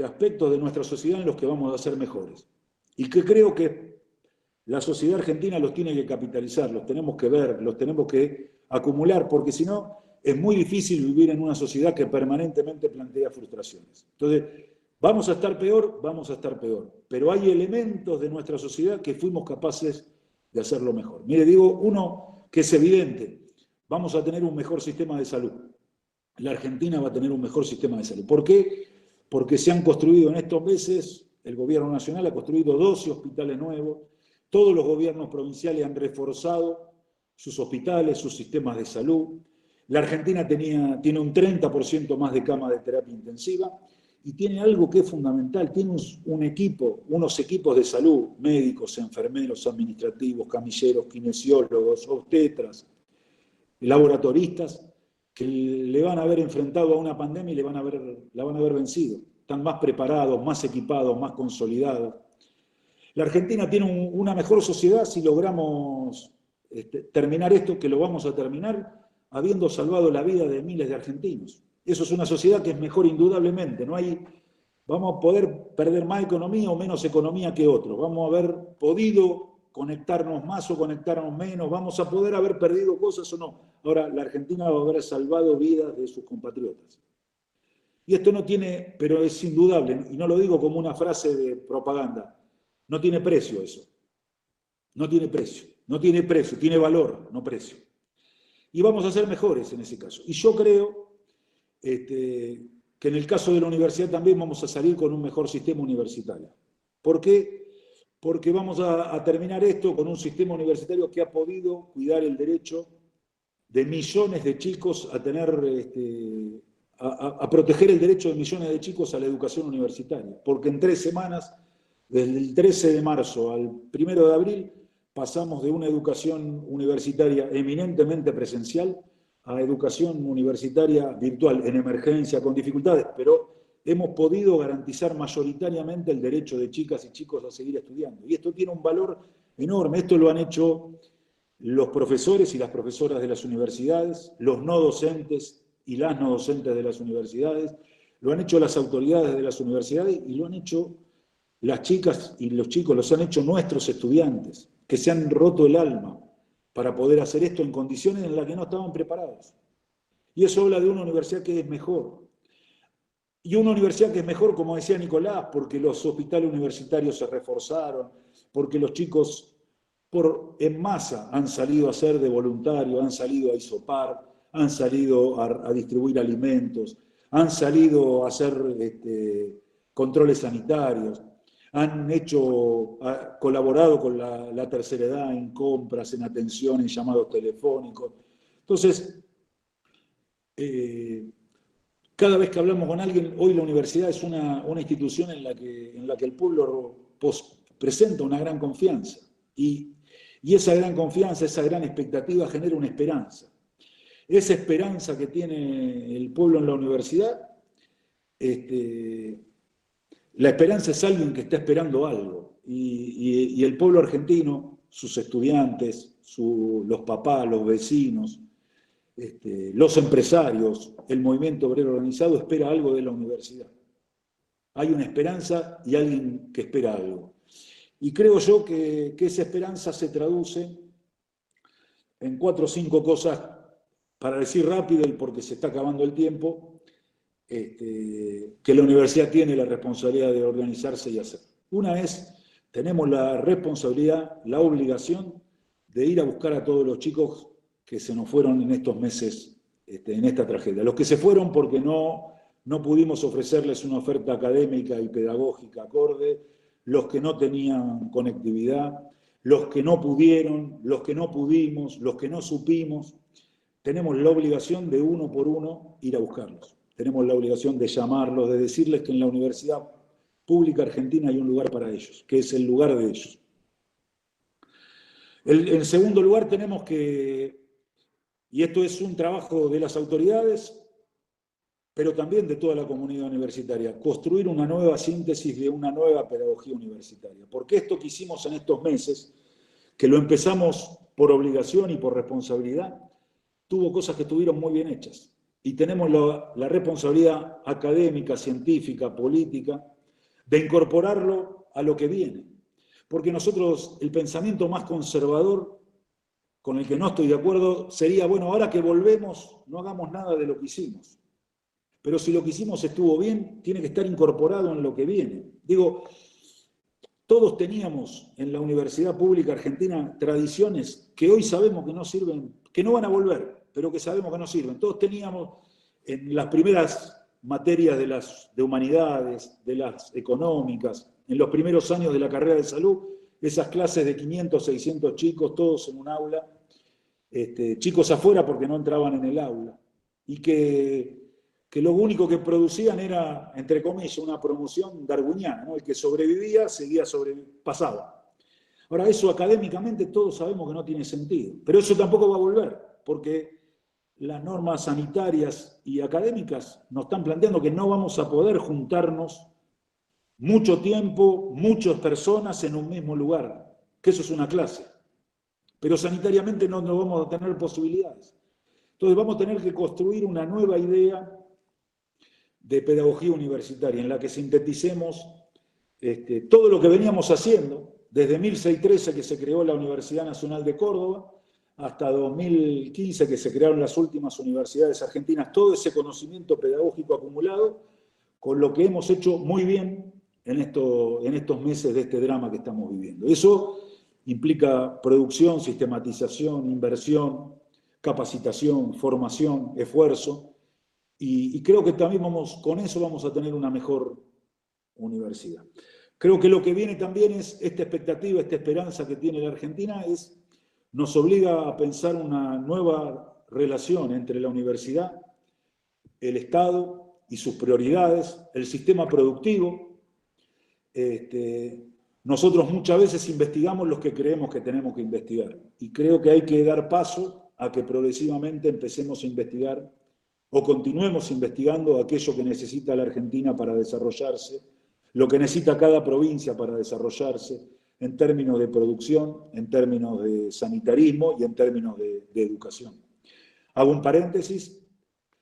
aspectos de nuestra sociedad en los que vamos a ser mejores. Y que creo que la sociedad argentina los tiene que capitalizar, los tenemos que ver, los tenemos que acumular, porque si no, es muy difícil vivir en una sociedad que permanentemente plantea frustraciones. Entonces, vamos a estar peor, pero hay elementos de nuestra sociedad que fuimos capaces de hacerlo mejor. Mire, digo uno que es evidente, vamos a tener un mejor sistema de salud. La Argentina va a tener un mejor sistema de salud. ¿Por qué? Porque se han construido en estos meses, el gobierno nacional ha construido 12 hospitales nuevos, todos los gobiernos provinciales han reforzado sus hospitales, sus sistemas de salud. La Argentina tiene un 30% más de camas de terapia intensiva y tiene algo que es fundamental, tiene unos equipos de salud, médicos, enfermeros, administrativos, camilleros, kinesiólogos, obstetras, laboratoristas, que le van a haber enfrentado a una pandemia y la van a haber vencido. Están más preparados, más equipados, más consolidados. La Argentina tiene una mejor sociedad si logramos terminar esto, que lo vamos a terminar habiendo salvado la vida de miles de argentinos. Eso es una sociedad que es mejor indudablemente. Vamos a poder perder más economía o menos economía que otros. Vamos a haber podido conectarnos más o conectarnos menos, vamos a poder haber perdido cosas o no. Ahora, la Argentina va a haber salvado vidas de sus compatriotas. Y esto no tiene, pero es indudable, y no lo digo como una frase de propaganda, no tiene precio eso. No tiene precio. No tiene precio, tiene valor, no precio. Y vamos a ser mejores en ese caso. Y yo creo que en el caso de la universidad también vamos a salir con un mejor sistema universitario. ¿Por qué? Porque vamos a terminar esto con un sistema universitario que ha podido cuidar el derecho de millones de chicos a proteger el derecho de millones de chicos a la educación universitaria. Porque en 3 semanas, desde el 13 de marzo al 1 de abril, pasamos de una educación universitaria eminentemente presencial a educación universitaria virtual, en emergencia, con dificultades, pero hemos podido garantizar mayoritariamente el derecho de chicas y chicos a seguir estudiando. Y esto tiene un valor enorme. Esto lo han hecho los profesores y las profesoras de las universidades, los no docentes y las no docentes de las universidades, lo han hecho las autoridades de las universidades y lo han hecho las chicas y los chicos, los han hecho nuestros estudiantes, que se han roto el alma para poder hacer esto en condiciones en las que no estaban preparados. Y eso habla de una universidad que es mejor. Y una universidad que es mejor, como decía Nicolás, porque los hospitales universitarios se reforzaron, porque los chicos en masa han salido a ser de voluntario, han salido a hisopar, han salido a distribuir alimentos, han salido a hacer controles sanitarios, han colaborado con la tercera edad en compras, en atención, en llamados telefónicos. Entonces, cada vez que hablamos con alguien, hoy la universidad es una institución en la que el pueblo presenta una gran confianza. Y esa gran confianza, esa gran expectativa genera una esperanza. Esa esperanza que tiene el pueblo en la universidad, la esperanza es alguien que está esperando algo. Y el pueblo argentino, sus estudiantes, los papás, los vecinos, los empresarios, el movimiento obrero organizado espera algo de la universidad. Hay una esperanza y alguien que espera algo. Y creo yo que esa esperanza se traduce en 4 o 5 cosas, para decir rápido y porque se está acabando el tiempo, que la universidad tiene la responsabilidad de organizarse y hacer. Una es, tenemos la responsabilidad, la obligación de ir a buscar a todos los chicos que se nos fueron en estos meses, en esta tragedia. Los que se fueron porque no pudimos ofrecerles una oferta académica y pedagógica acorde, los que no tenían conectividad, los que no pudieron, los que no pudimos, los que no supimos. Tenemos la obligación de uno por uno ir a buscarlos. Tenemos la obligación de llamarlos, de decirles que en la Universidad Pública Argentina hay un lugar para ellos, que es el lugar de ellos. En segundo lugar, tenemos que, y esto es un trabajo de las autoridades, pero también de toda la comunidad universitaria, construir una nueva síntesis de una nueva pedagogía universitaria. Porque esto que hicimos en estos meses, que lo empezamos por obligación y por responsabilidad, tuvo cosas que estuvieron muy bien hechas. Y tenemos la responsabilidad académica, científica, política, de incorporarlo a lo que viene. Porque nosotros, el pensamiento más conservador, con el que no estoy de acuerdo, sería, bueno, ahora que volvemos, no hagamos nada de lo que hicimos. Pero si lo que hicimos estuvo bien, tiene que estar incorporado en lo que viene. Digo, todos teníamos en la Universidad Pública Argentina tradiciones que hoy sabemos que no sirven, que no van a volver, pero que sabemos que no sirven. Todos teníamos en las primeras materias de humanidades, de las económicas, en los primeros años de la carrera de salud, esas clases de 500, 600 chicos, todos en un aula, chicos afuera porque no entraban en el aula, y que lo único que producían era, entre comillas, una promoción darwiniana, ¿no? El que sobrevivía pasaba. Ahora, eso académicamente todos sabemos que no tiene sentido, pero eso tampoco va a volver, porque las normas sanitarias y académicas nos están planteando que no vamos a poder juntarnos mucho tiempo, muchas personas en un mismo lugar, que eso es una clase. Pero sanitariamente no vamos a tener posibilidades. Entonces vamos a tener que construir una nueva idea de pedagogía universitaria en la que sinteticemos todo lo que veníamos haciendo desde 1613 que se creó la Universidad Nacional de Córdoba hasta 2015 que se crearon las últimas universidades argentinas, todo ese conocimiento pedagógico acumulado con lo que hemos hecho muy bien en estos meses de este drama que estamos viviendo. Eso implica producción, sistematización, inversión, capacitación, formación, esfuerzo, y creo que también con eso vamos a tener una mejor universidad. Creo que lo que viene también es esta expectativa, esta esperanza que tiene la Argentina, nos obliga a pensar una nueva relación entre la universidad, el Estado y sus prioridades, el sistema productivo. Nosotros muchas veces investigamos los que creemos que tenemos que investigar, y creo que hay que dar paso a que progresivamente empecemos a investigar o continuemos investigando aquello que necesita la Argentina para desarrollarse, lo que necesita cada provincia para desarrollarse en términos de producción, en términos de sanitarismo y en términos de educación. Hago un paréntesis,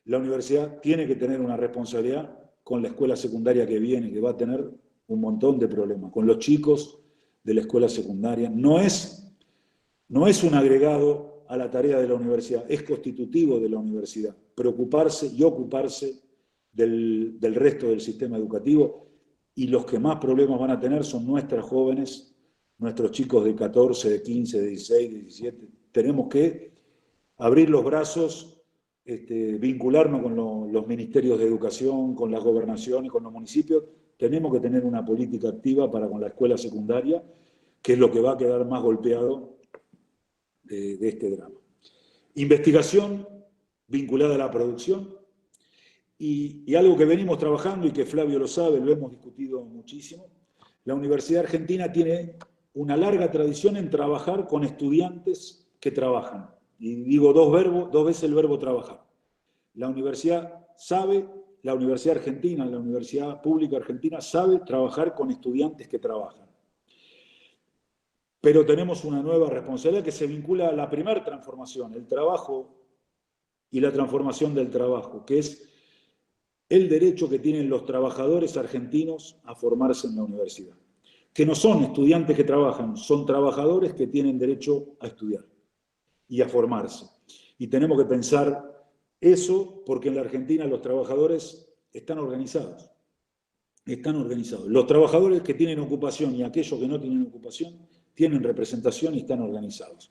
la universidad tiene que tener una responsabilidad con la escuela secundaria que viene, que va a tener un montón de problemas, con los chicos de la escuela secundaria. No es un agregado a la tarea de la universidad, es constitutivo de la universidad, preocuparse y ocuparse del resto del sistema educativo, y los que más problemas van a tener son nuestras jóvenes, nuestros chicos de 14, de 15, de 16, de 17. Tenemos que abrir los brazos, vincularnos con los ministerios de educación, con las gobernaciones, con los municipios. Tenemos que tener una política activa para con la escuela secundaria, que es lo que va a quedar más golpeado de este drama. Investigación vinculada a la producción, y algo que venimos trabajando y que Flavio lo sabe, lo hemos discutido muchísimo. La Universidad Argentina tiene una larga tradición en trabajar con estudiantes que trabajan. Y digo dos veces el verbo trabajar. La Universidad Argentina, la Universidad Pública Argentina sabe trabajar con estudiantes que trabajan. Pero tenemos una nueva responsabilidad que se vincula a la primera transformación, el trabajo y la transformación del trabajo, que es el derecho que tienen los trabajadores argentinos a formarse en la universidad. Que no son estudiantes que trabajan, son trabajadores que tienen derecho a estudiar y a formarse. Y tenemos que pensar eso porque en la Argentina los trabajadores están organizados. Están organizados. Los trabajadores que tienen ocupación y aquellos que no tienen ocupación tienen representación y están organizados.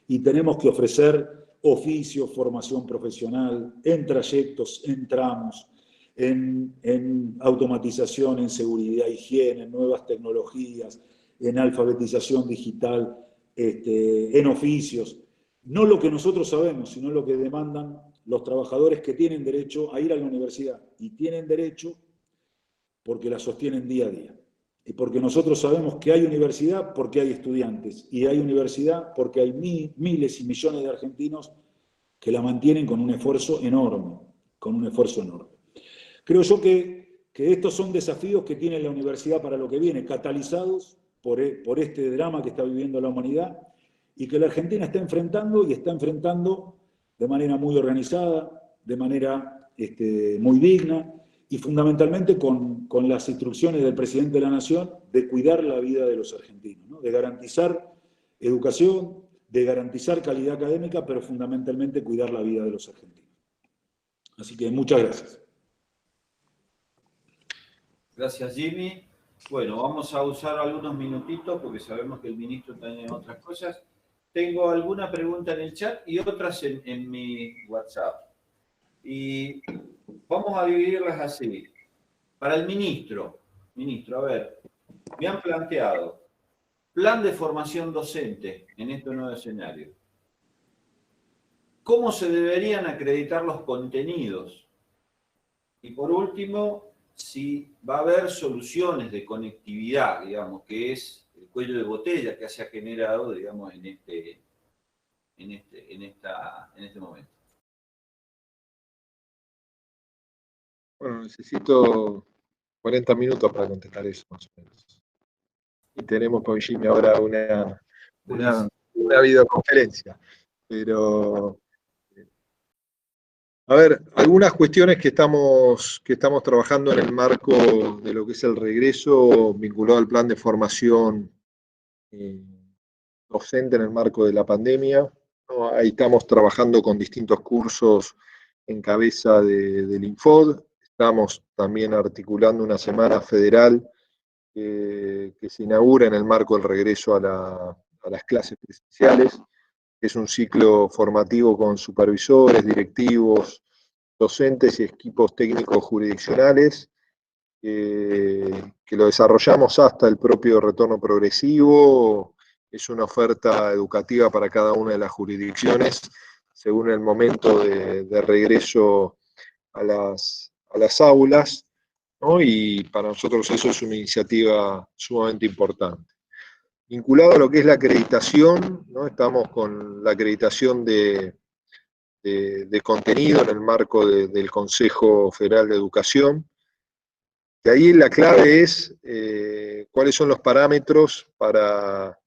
Y tenemos que ofrecer oficio, formación profesional, en trayectos, en tramos, en automatización, en seguridad, higiene, en nuevas tecnologías, en alfabetización digital, en oficios. No lo que nosotros sabemos, sino lo que demandan los trabajadores que tienen derecho a ir a la universidad. Y tienen derecho porque la sostienen día a día. Y porque nosotros sabemos que hay universidad porque hay estudiantes. Y hay universidad porque hay miles y millones de argentinos que la mantienen con un esfuerzo enorme. Creo yo que estos son desafíos que tiene la universidad para lo que viene, catalizados por este drama que está viviendo la humanidad, y que la Argentina está enfrentando de manera muy organizada, de manera muy digna, y fundamentalmente con las instrucciones del presidente de la Nación de cuidar la vida de los argentinos, ¿no? De garantizar educación, de garantizar calidad académica, pero fundamentalmente cuidar la vida de los argentinos. Así que muchas gracias. Gracias, Jimmy. Bueno, vamos a usar algunos minutitos porque sabemos que el ministro tiene otras cosas. tengo alguna pregunta en el chat y otras en mi WhatsApp. Y vamos a dividirlas así. Para el ministro, a ver, me han planteado plan de formación docente en este nuevo escenario. ¿Cómo se deberían acreditar los contenidos? Y por último, si va a haber soluciones de conectividad, digamos, que es el cuello de botella que se ha generado, digamos, en este momento. Bueno, necesito 40 minutos para contestar eso, más o menos. Y tenemos con Jimmy ahora una videoconferencia. Pero, a ver, algunas cuestiones que estamos trabajando en el marco de lo que es el regreso vinculado al plan de formación docente en el marco de la pandemia, ¿no? Ahí estamos trabajando con distintos cursos en cabeza del Infod. Estamos también articulando una semana federal que se inaugura en el marco del regreso a las clases presenciales. Es un ciclo formativo con supervisores, directivos, docentes y equipos técnicos jurisdiccionales, que lo desarrollamos hasta el propio retorno progresivo. Es una oferta educativa para cada una de las jurisdicciones, según el momento de regreso a las aulas, ¿no? Y para nosotros eso es una iniciativa sumamente importante. Vinculado a lo que es la acreditación, ¿no? Estamos con la acreditación de contenido en el marco del Consejo Federal de Educación. Y ahí la clave es cuáles son los parámetros para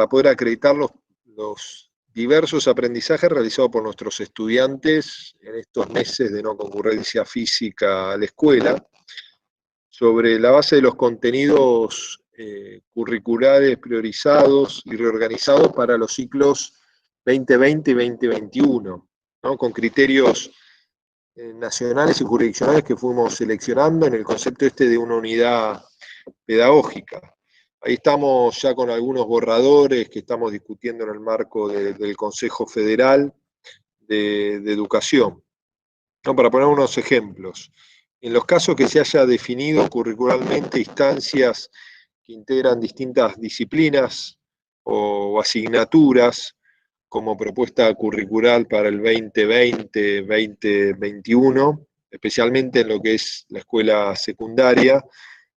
poder acreditar los diversos aprendizajes realizados por nuestros estudiantes en estos meses de no concurrencia física a la escuela, sobre la base de los contenidos curriculares priorizados y reorganizados para los ciclos 2020 y 2021, ¿no? Con criterios nacionales y jurisdiccionales que fuimos seleccionando en el concepto de una unidad pedagógica. Ahí estamos ya con algunos borradores que estamos discutiendo en el marco del Consejo Federal de Educación. ¿No? Para poner unos ejemplos, en los casos que se haya definido curricularmente instancias que integran distintas disciplinas o asignaturas como propuesta curricular para el 2020-2021, especialmente en lo que es la escuela secundaria,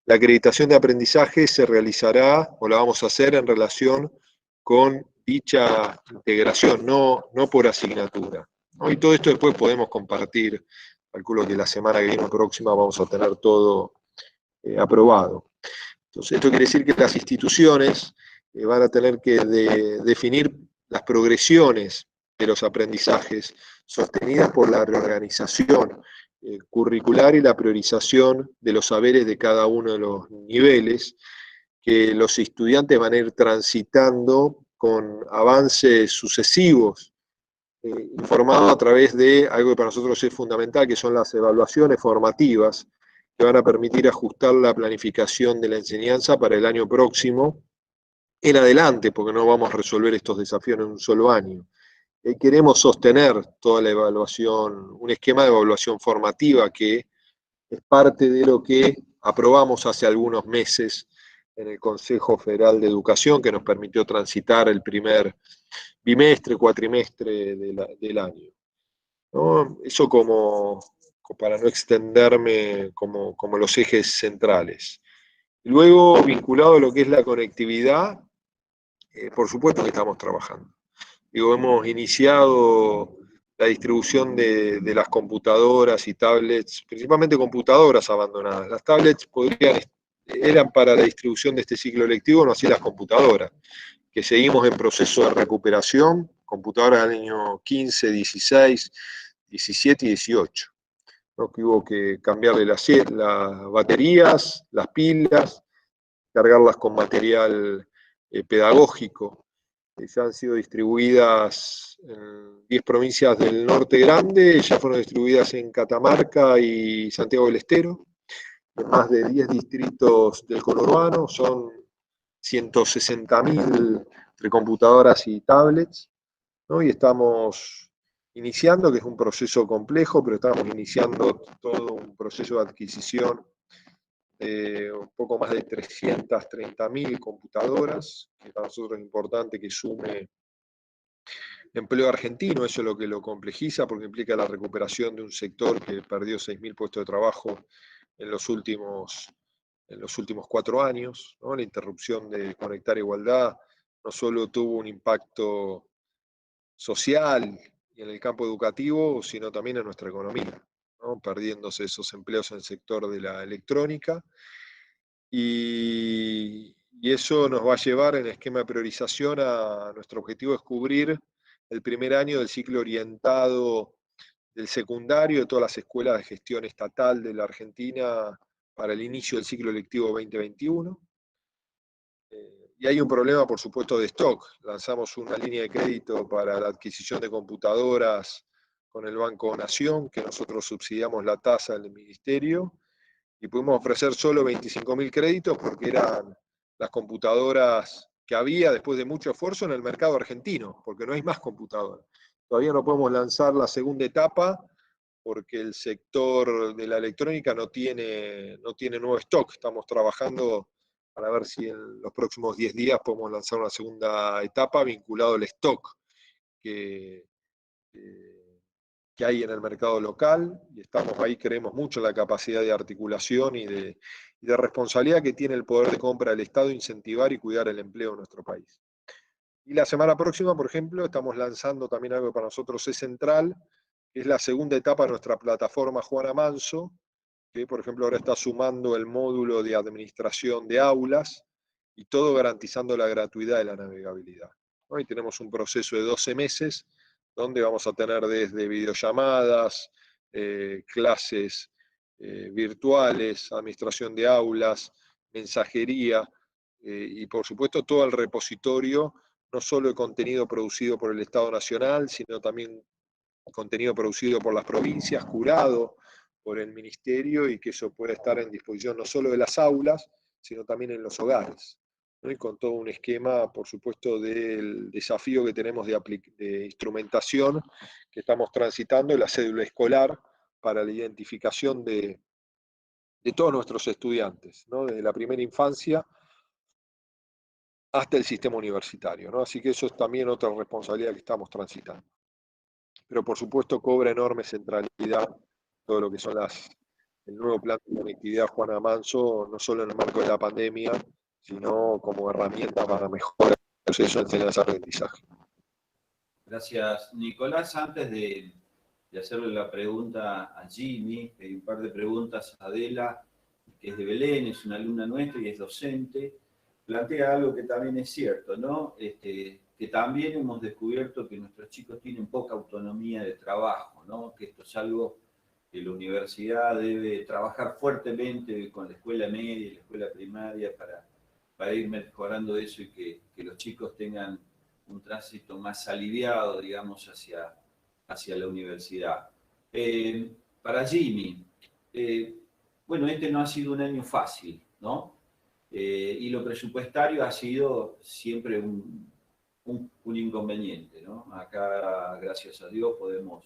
la acreditación de aprendizaje se realizará, o la vamos a hacer en relación con dicha integración, no por asignatura, ¿no? Y todo esto después podemos compartir, calculo que la semana que viene próxima vamos a tener todo aprobado. Entonces, esto quiere decir que las instituciones van a tener que definir las progresiones de los aprendizajes sostenidas por la reorganización curricular y la priorización de los saberes de cada uno de los niveles que los estudiantes van a ir transitando con avances sucesivos, informados a través de algo que para nosotros es fundamental, que son las evaluaciones formativas, que van a permitir ajustar la planificación de la enseñanza para el año próximo en adelante, porque no vamos a resolver estos desafíos en un solo año. Queremos sostener toda la evaluación, un esquema de evaluación formativa que es parte de lo que aprobamos hace algunos meses en el Consejo Federal de Educación, que nos permitió transitar el primer bimestre, cuatrimestre del año, ¿no? Eso para no extenderme como los ejes centrales. Luego, vinculado a lo que es la conectividad, por supuesto que estamos trabajando. Hemos iniciado la distribución de las computadoras y tablets, principalmente computadoras abandonadas. Las tablets eran para la distribución de este ciclo lectivo, no así las computadoras, que seguimos en proceso de recuperación, computadoras del año 15, 16, 17 y 18. ¿No? Que hubo que cambiarle las baterías, las pilas, cargarlas con material pedagógico. Ya han sido distribuidas en 10 provincias del norte grande, ya fueron distribuidas en Catamarca y Santiago del Estero, en más de 10 distritos del conurbano, son 160.000 entre computadoras y tablets, ¿no? Y estamos iniciando, que es un proceso complejo, pero estamos iniciando todo un proceso de adquisición de un poco más de 330.000 computadoras, que para nosotros es importante que sume empleo argentino. Eso es lo que lo complejiza, porque implica la recuperación de un sector que perdió 6.000 puestos de trabajo en los últimos 4 años, ¿no? La interrupción de Conectar Igualdad no solo tuvo un impacto social y en el campo educativo, sino también en nuestra economía, ¿no? Perdiéndose esos empleos en el sector de la electrónica. Y eso nos va a llevar en el esquema de priorización a nuestro objetivo es cubrir el primer año del ciclo orientado del secundario de todas las escuelas de gestión estatal de la Argentina para el inicio del ciclo lectivo 2021. Y hay un problema, por supuesto, de stock. Lanzamos una línea de crédito para la adquisición de computadoras con el Banco Nación, que nosotros subsidiamos la tasa del ministerio, y pudimos ofrecer solo 25.000 créditos porque eran las computadoras que había después de mucho esfuerzo en el mercado argentino, porque no hay más computadoras. Todavía no podemos lanzar la segunda etapa porque el sector de la electrónica no tiene nuevo stock. Estamos trabajando para ver si en los próximos 10 días podemos lanzar una segunda etapa vinculado al stock que hay en el mercado local, y estamos ahí, creemos mucho en la capacidad de articulación y de responsabilidad que tiene el poder de compra del Estado, incentivar y cuidar el empleo en nuestro país. Y la semana próxima, por ejemplo, estamos lanzando también algo que para nosotros es central, que es la segunda etapa de nuestra plataforma Juana Manso, que por ejemplo ahora está sumando el módulo de administración de aulas, y todo garantizando la gratuidad de la navegabilidad. Hoy tenemos un proceso de 12 meses, donde vamos a tener desde videollamadas, clases virtuales, administración de aulas, mensajería, y por supuesto todo el repositorio, no solo de contenido producido por el Estado Nacional, sino también contenido producido por las provincias, curado por el Ministerio, y que eso puede estar en disposición no solo de las aulas, sino también en los hogares, ¿no? Y con todo un esquema, por supuesto, del desafío que tenemos de instrumentación que estamos transitando, la cédula escolar, para la identificación de todos nuestros estudiantes, ¿no? Desde la primera infancia hasta el sistema universitario, ¿no? Así que eso es también otra responsabilidad que estamos transitando. Pero por supuesto cobra enorme centralidad todo lo que son el nuevo plan de conectividad Juana Manso, no solo en el marco de la pandemia, sino como herramienta para mejorar el proceso de enseñanza-aprendizaje. Gracias, Nicolás. Antes de hacerle la pregunta a Jimmy, hay un par de preguntas a Adela, que es de Belén, es una alumna nuestra y es docente. Plantea algo que también es cierto, ¿no? Que también hemos descubierto que nuestros chicos tienen poca autonomía de trabajo, ¿no? Que esto es algo que la universidad debe trabajar fuertemente con la escuela media y la escuela primaria para ir mejorando eso, y que los chicos tengan un tránsito más aliviado, digamos, hacia la universidad. Para Jimmy, bueno, este no ha sido un año fácil, ¿no? Y lo presupuestario ha sido siempre un inconveniente, ¿no? Acá, gracias a Dios, podemos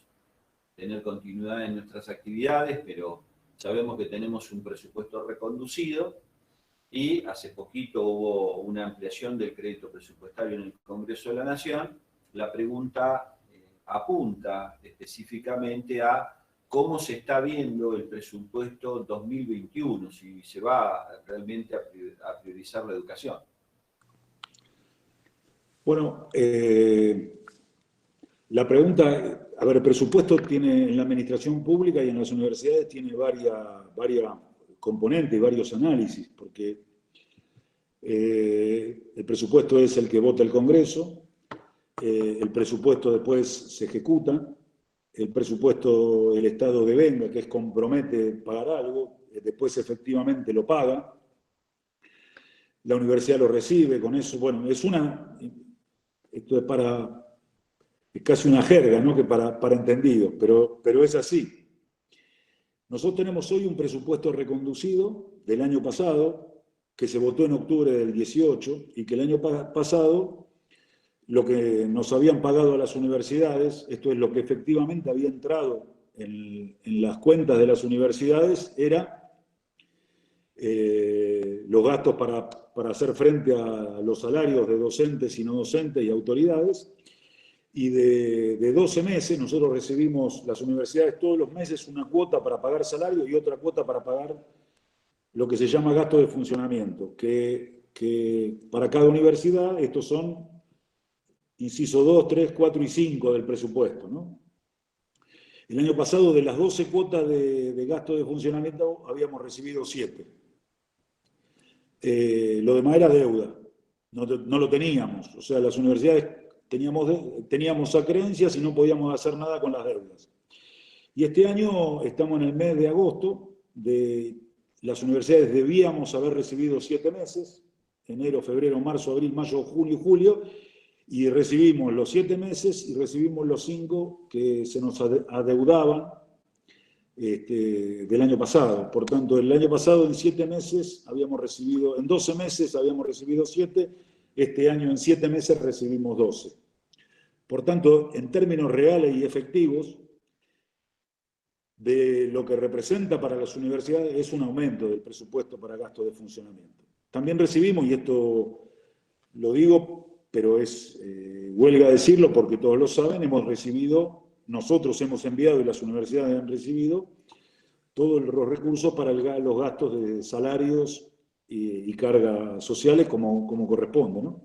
tener continuidad en nuestras actividades, pero sabemos que tenemos un presupuesto reconducido, y hace poquito hubo una ampliación del crédito presupuestario en el Congreso de la Nación. La pregunta apunta específicamente a cómo se está viendo el presupuesto 2021, si se va realmente a priorizar la educación. Bueno, la pregunta, a ver, el presupuesto tiene en la administración pública y en las universidades tiene varias componentes, varios análisis, porque el presupuesto es el que vota el Congreso, el presupuesto después se ejecuta, el presupuesto el Estado devenga, que es compromete pagar algo, después efectivamente lo paga, la universidad lo recibe, con eso, bueno, esto es casi una jerga, ¿no? Que para entendidos, pero es así. Nosotros tenemos hoy un presupuesto reconducido del año pasado, que se votó en octubre del 18, y que el año pasado lo que nos habían pagado a las universidades, esto es lo que efectivamente había entrado en las cuentas de las universidades, era los gastos para hacer frente a los salarios de docentes y no docentes y autoridades. Y de 12 meses, nosotros recibimos, las universidades todos los meses, una cuota para pagar salario y otra cuota para pagar lo que se llama gasto de funcionamiento, que para cada universidad estos son, inciso 2, 3, 4 y 5 del presupuesto, ¿no? El año pasado, de las 12 cuotas de gasto de funcionamiento, habíamos recibido 7. Lo demás era deuda, no lo teníamos. O sea, las universidades teníamos acreencias y no podíamos hacer nada con las deudas. Y este año estamos en el mes de agosto, las universidades debíamos haber recibido 7 meses, enero, febrero, marzo, abril, mayo, junio y julio, y recibimos los 7 meses y recibimos los 5 que se nos adeudaban del año pasado. Por tanto, el año pasado en 7 meses habíamos recibido, en 12 meses habíamos recibido 7, este año en 7 meses recibimos 12. Por tanto, en términos reales y efectivos, de lo que representa para las universidades es un aumento del presupuesto para gastos de funcionamiento. También recibimos, y esto lo digo, pero huelga decirlo porque todos lo saben, nosotros hemos enviado y las universidades han recibido todos los recursos para los gastos de salarios y cargas sociales como corresponde, ¿no?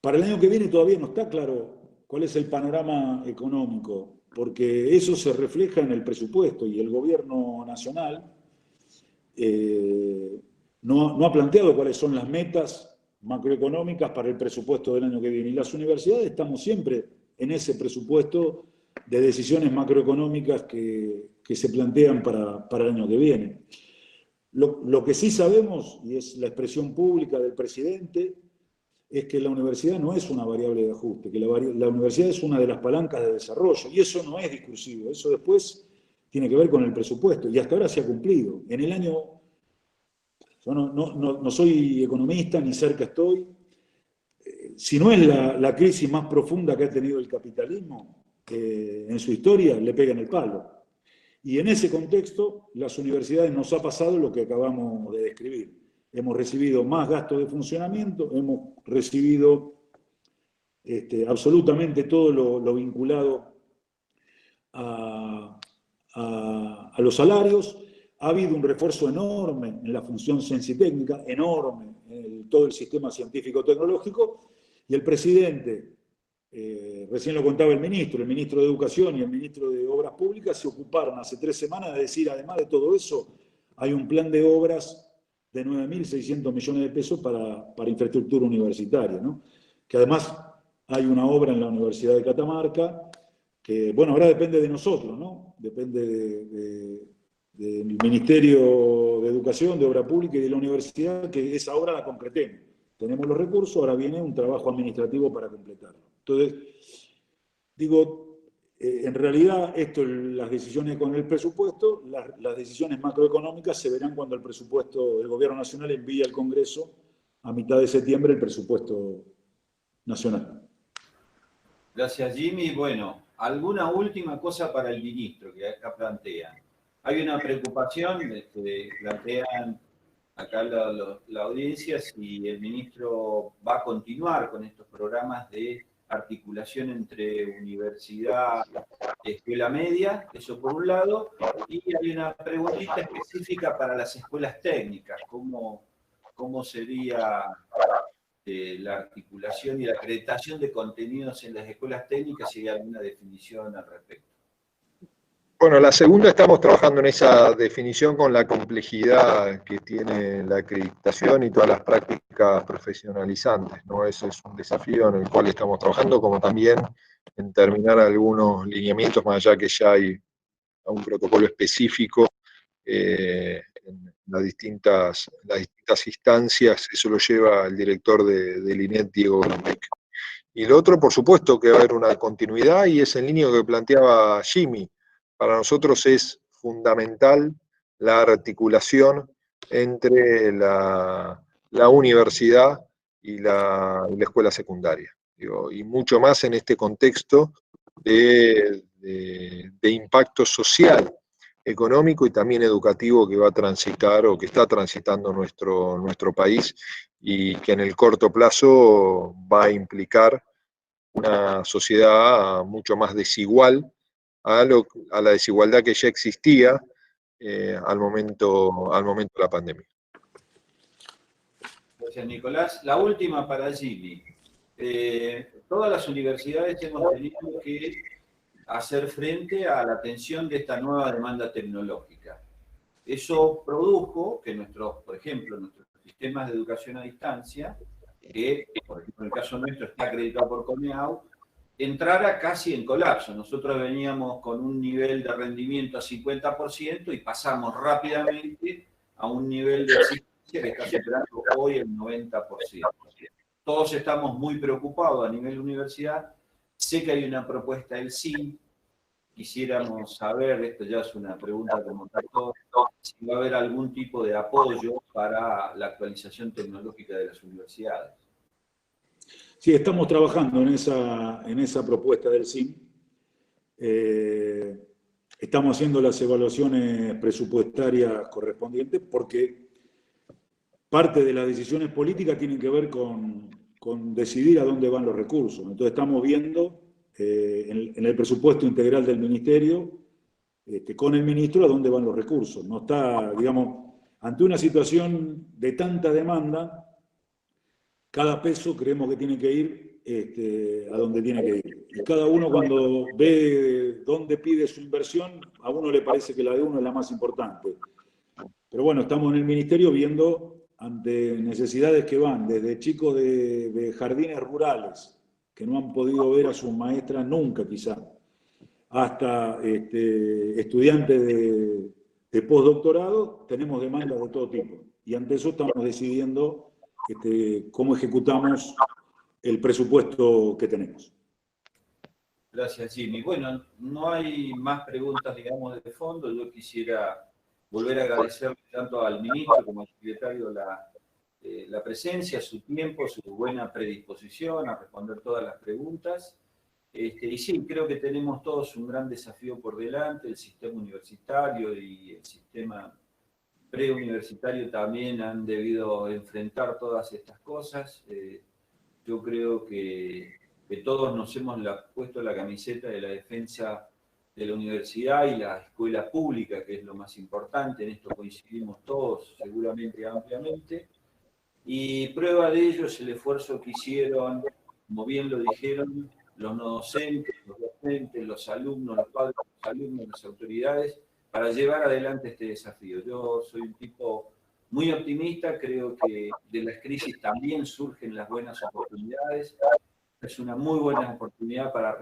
Para el año que viene todavía no está claro cuál es el panorama económico, porque eso se refleja en el presupuesto y el gobierno nacional no ha planteado cuáles son las metas macroeconómicas para el presupuesto del año que viene. Y las universidades estamos siempre en ese presupuesto de decisiones macroeconómicas que se plantean para el año que viene. Lo que sí sabemos, y es la expresión pública del presidente, es que la universidad no es una variable de ajuste, que la universidad es una de las palancas de desarrollo, y eso no es discursivo, eso después tiene que ver con el presupuesto, y hasta ahora se ha cumplido. En el año, yo no soy economista, ni cerca estoy, si no es la crisis más profunda que ha tenido el capitalismo en su historia, le pega en el palo. Y en ese contexto, las universidades nos ha pasado lo que acabamos de describir. Hemos recibido más gastos de funcionamiento, hemos recibido absolutamente todo lo vinculado a los salarios. Ha habido un refuerzo enorme en la función ciencia-técnica, enorme en todo el sistema científico-tecnológico, y el presidente, recién lo contaba el ministro de Educación y el ministro de Obras Públicas, se ocuparon hace 3 semanas de decir, además de todo eso, hay un plan de obras de 9.600 millones de pesos para infraestructura universitaria, ¿no? Que además hay una obra en la Universidad de Catamarca que, bueno, ahora depende de nosotros, ¿no? Depende del Ministerio de Educación, de Obra Pública y de la universidad, que esa obra la concretemos. Tenemos los recursos, ahora viene un trabajo administrativo para completarlo. Entonces, digo, en realidad, las decisiones con el presupuesto, las decisiones macroeconómicas se verán cuando el Gobierno Nacional envíe al Congreso a mitad de septiembre el presupuesto nacional. Gracias, Jimmy. Bueno, alguna última cosa para el ministro que acá plantean. Hay una preocupación, plantean acá la audiencia, si el ministro va a continuar con estos programas de articulación entre universidad y escuela media, eso por un lado, y hay una preguntita específica para las escuelas técnicas, ¿cómo sería la articulación y la acreditación de contenidos en las escuelas técnicas, si hay alguna definición al respecto? Bueno, la segunda estamos trabajando en esa definición con la complejidad que tiene la acreditación y todas las prácticas profesionalizantes, ¿no? Ese es un desafío en el cual estamos trabajando, como también en terminar algunos lineamientos, más allá que ya hay un protocolo específico en las distintas instancias. Eso lo lleva el director del INET, Diego Grumbeck. Y lo otro, por supuesto, que va a haber una continuidad, y es en línea que planteaba Jimmy. Para nosotros es fundamental la articulación entre la universidad y la escuela secundaria. Digo, y mucho más en este contexto de impacto social, económico y también educativo que va a transitar o que está transitando nuestro país, y que en el corto plazo va a implicar una sociedad mucho más desigual a la desigualdad que ya existía al momento de la pandemia. Gracias, Nicolás. La última para Jimmy. Todas las universidades hemos tenido que hacer frente a la atención de esta nueva demanda tecnológica. Eso produjo que por ejemplo, nuestros sistemas de educación a distancia, que por ejemplo en el caso nuestro está acreditado por CONEAU, entrara casi en colapso. Nosotros veníamos con un nivel de rendimiento a 50% y pasamos rápidamente a un nivel de exigencia que está superando hoy el 90%. Todos estamos muy preocupados a nivel universidad. Sé que hay una propuesta del CIN. Quisiéramos saber, esto ya es una pregunta como tal, si va a haber algún tipo de apoyo para la actualización tecnológica de las universidades. Sí, estamos trabajando en esa propuesta del CIN. Estamos haciendo las evaluaciones presupuestarias correspondientes porque parte de las decisiones políticas tienen que ver con decidir a dónde van los recursos. Entonces estamos viendo en el presupuesto integral del Ministerio, con el ministro, a dónde van los recursos. No está, digamos, ante una situación de tanta demanda, cada peso creemos que tiene que ir a donde tiene que ir. Y cada uno cuando ve dónde pide su inversión, a uno le parece que la de uno es la más importante. Pero bueno, estamos en el Ministerio viendo ante necesidades que van desde chicos de jardines rurales, que no han podido ver a sus maestras nunca quizá, hasta estudiantes de postdoctorado, tenemos demandas de todo tipo. Y ante eso estamos decidiendo cómo ejecutamos el presupuesto que tenemos. Gracias, Jimmy. Bueno, no hay más preguntas, digamos, de fondo. Yo quisiera volver a agradecerle tanto al ministro como al secretario la presencia, su tiempo, su buena predisposición a responder todas las preguntas. Y sí, creo que tenemos todos un gran desafío por delante. El sistema universitario y el sistema preuniversitario también han debido enfrentar todas estas cosas. Yo creo que todos nos hemos puesto la camiseta de la defensa de la universidad y la escuela pública, que es lo más importante. En esto coincidimos todos, seguramente ampliamente. Y prueba de ello es el esfuerzo que hicieron, como bien lo dijeron, los no docentes, los docentes, los alumnos, los padres de los alumnos, las autoridades, para llevar adelante este desafío. Yo soy un tipo muy optimista, creo que de las crisis también surgen las buenas oportunidades. Es una muy buena oportunidad para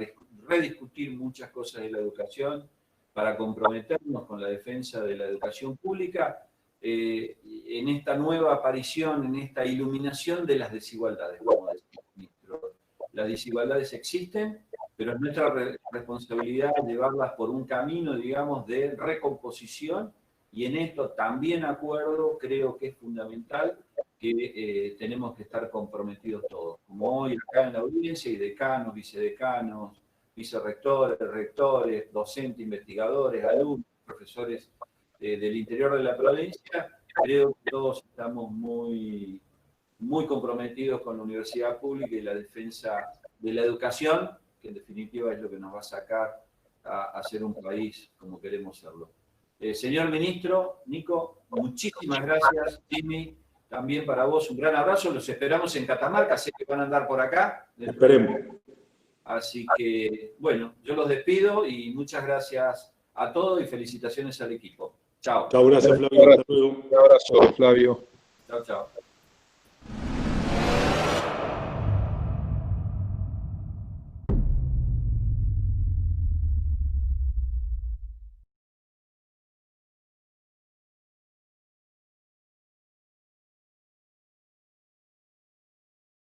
rediscutir muchas cosas de la educación, para comprometernos con la defensa de la educación pública en esta nueva aparición, en esta iluminación de las desigualdades, como decía el ministro. Las desigualdades existen, pero es nuestra responsabilidad llevarlas por un camino, digamos, de recomposición, y en esto también acuerdo, creo que es fundamental que tenemos que estar comprometidos todos, como hoy acá en la audiencia, y decanos, vicedecanos, vicerrectores, rectores, docentes, investigadores, alumnos, profesores del interior de la provincia. Creo que todos estamos muy, muy comprometidos con la universidad pública y la defensa de la educación, que en definitiva es lo que nos va a sacar a ser un país como queremos serlo. Señor ministro, Nico, muchísimas gracias. Jimmy, también para vos un gran abrazo. Los esperamos en Catamarca, sé que van a andar por acá. Esperemos. Así que, bueno, yo los despido y muchas gracias a todos y felicitaciones al equipo. Chao. Chao, gracias Flavio. Hasta luego. Un abrazo, Flavio. Chao, chao.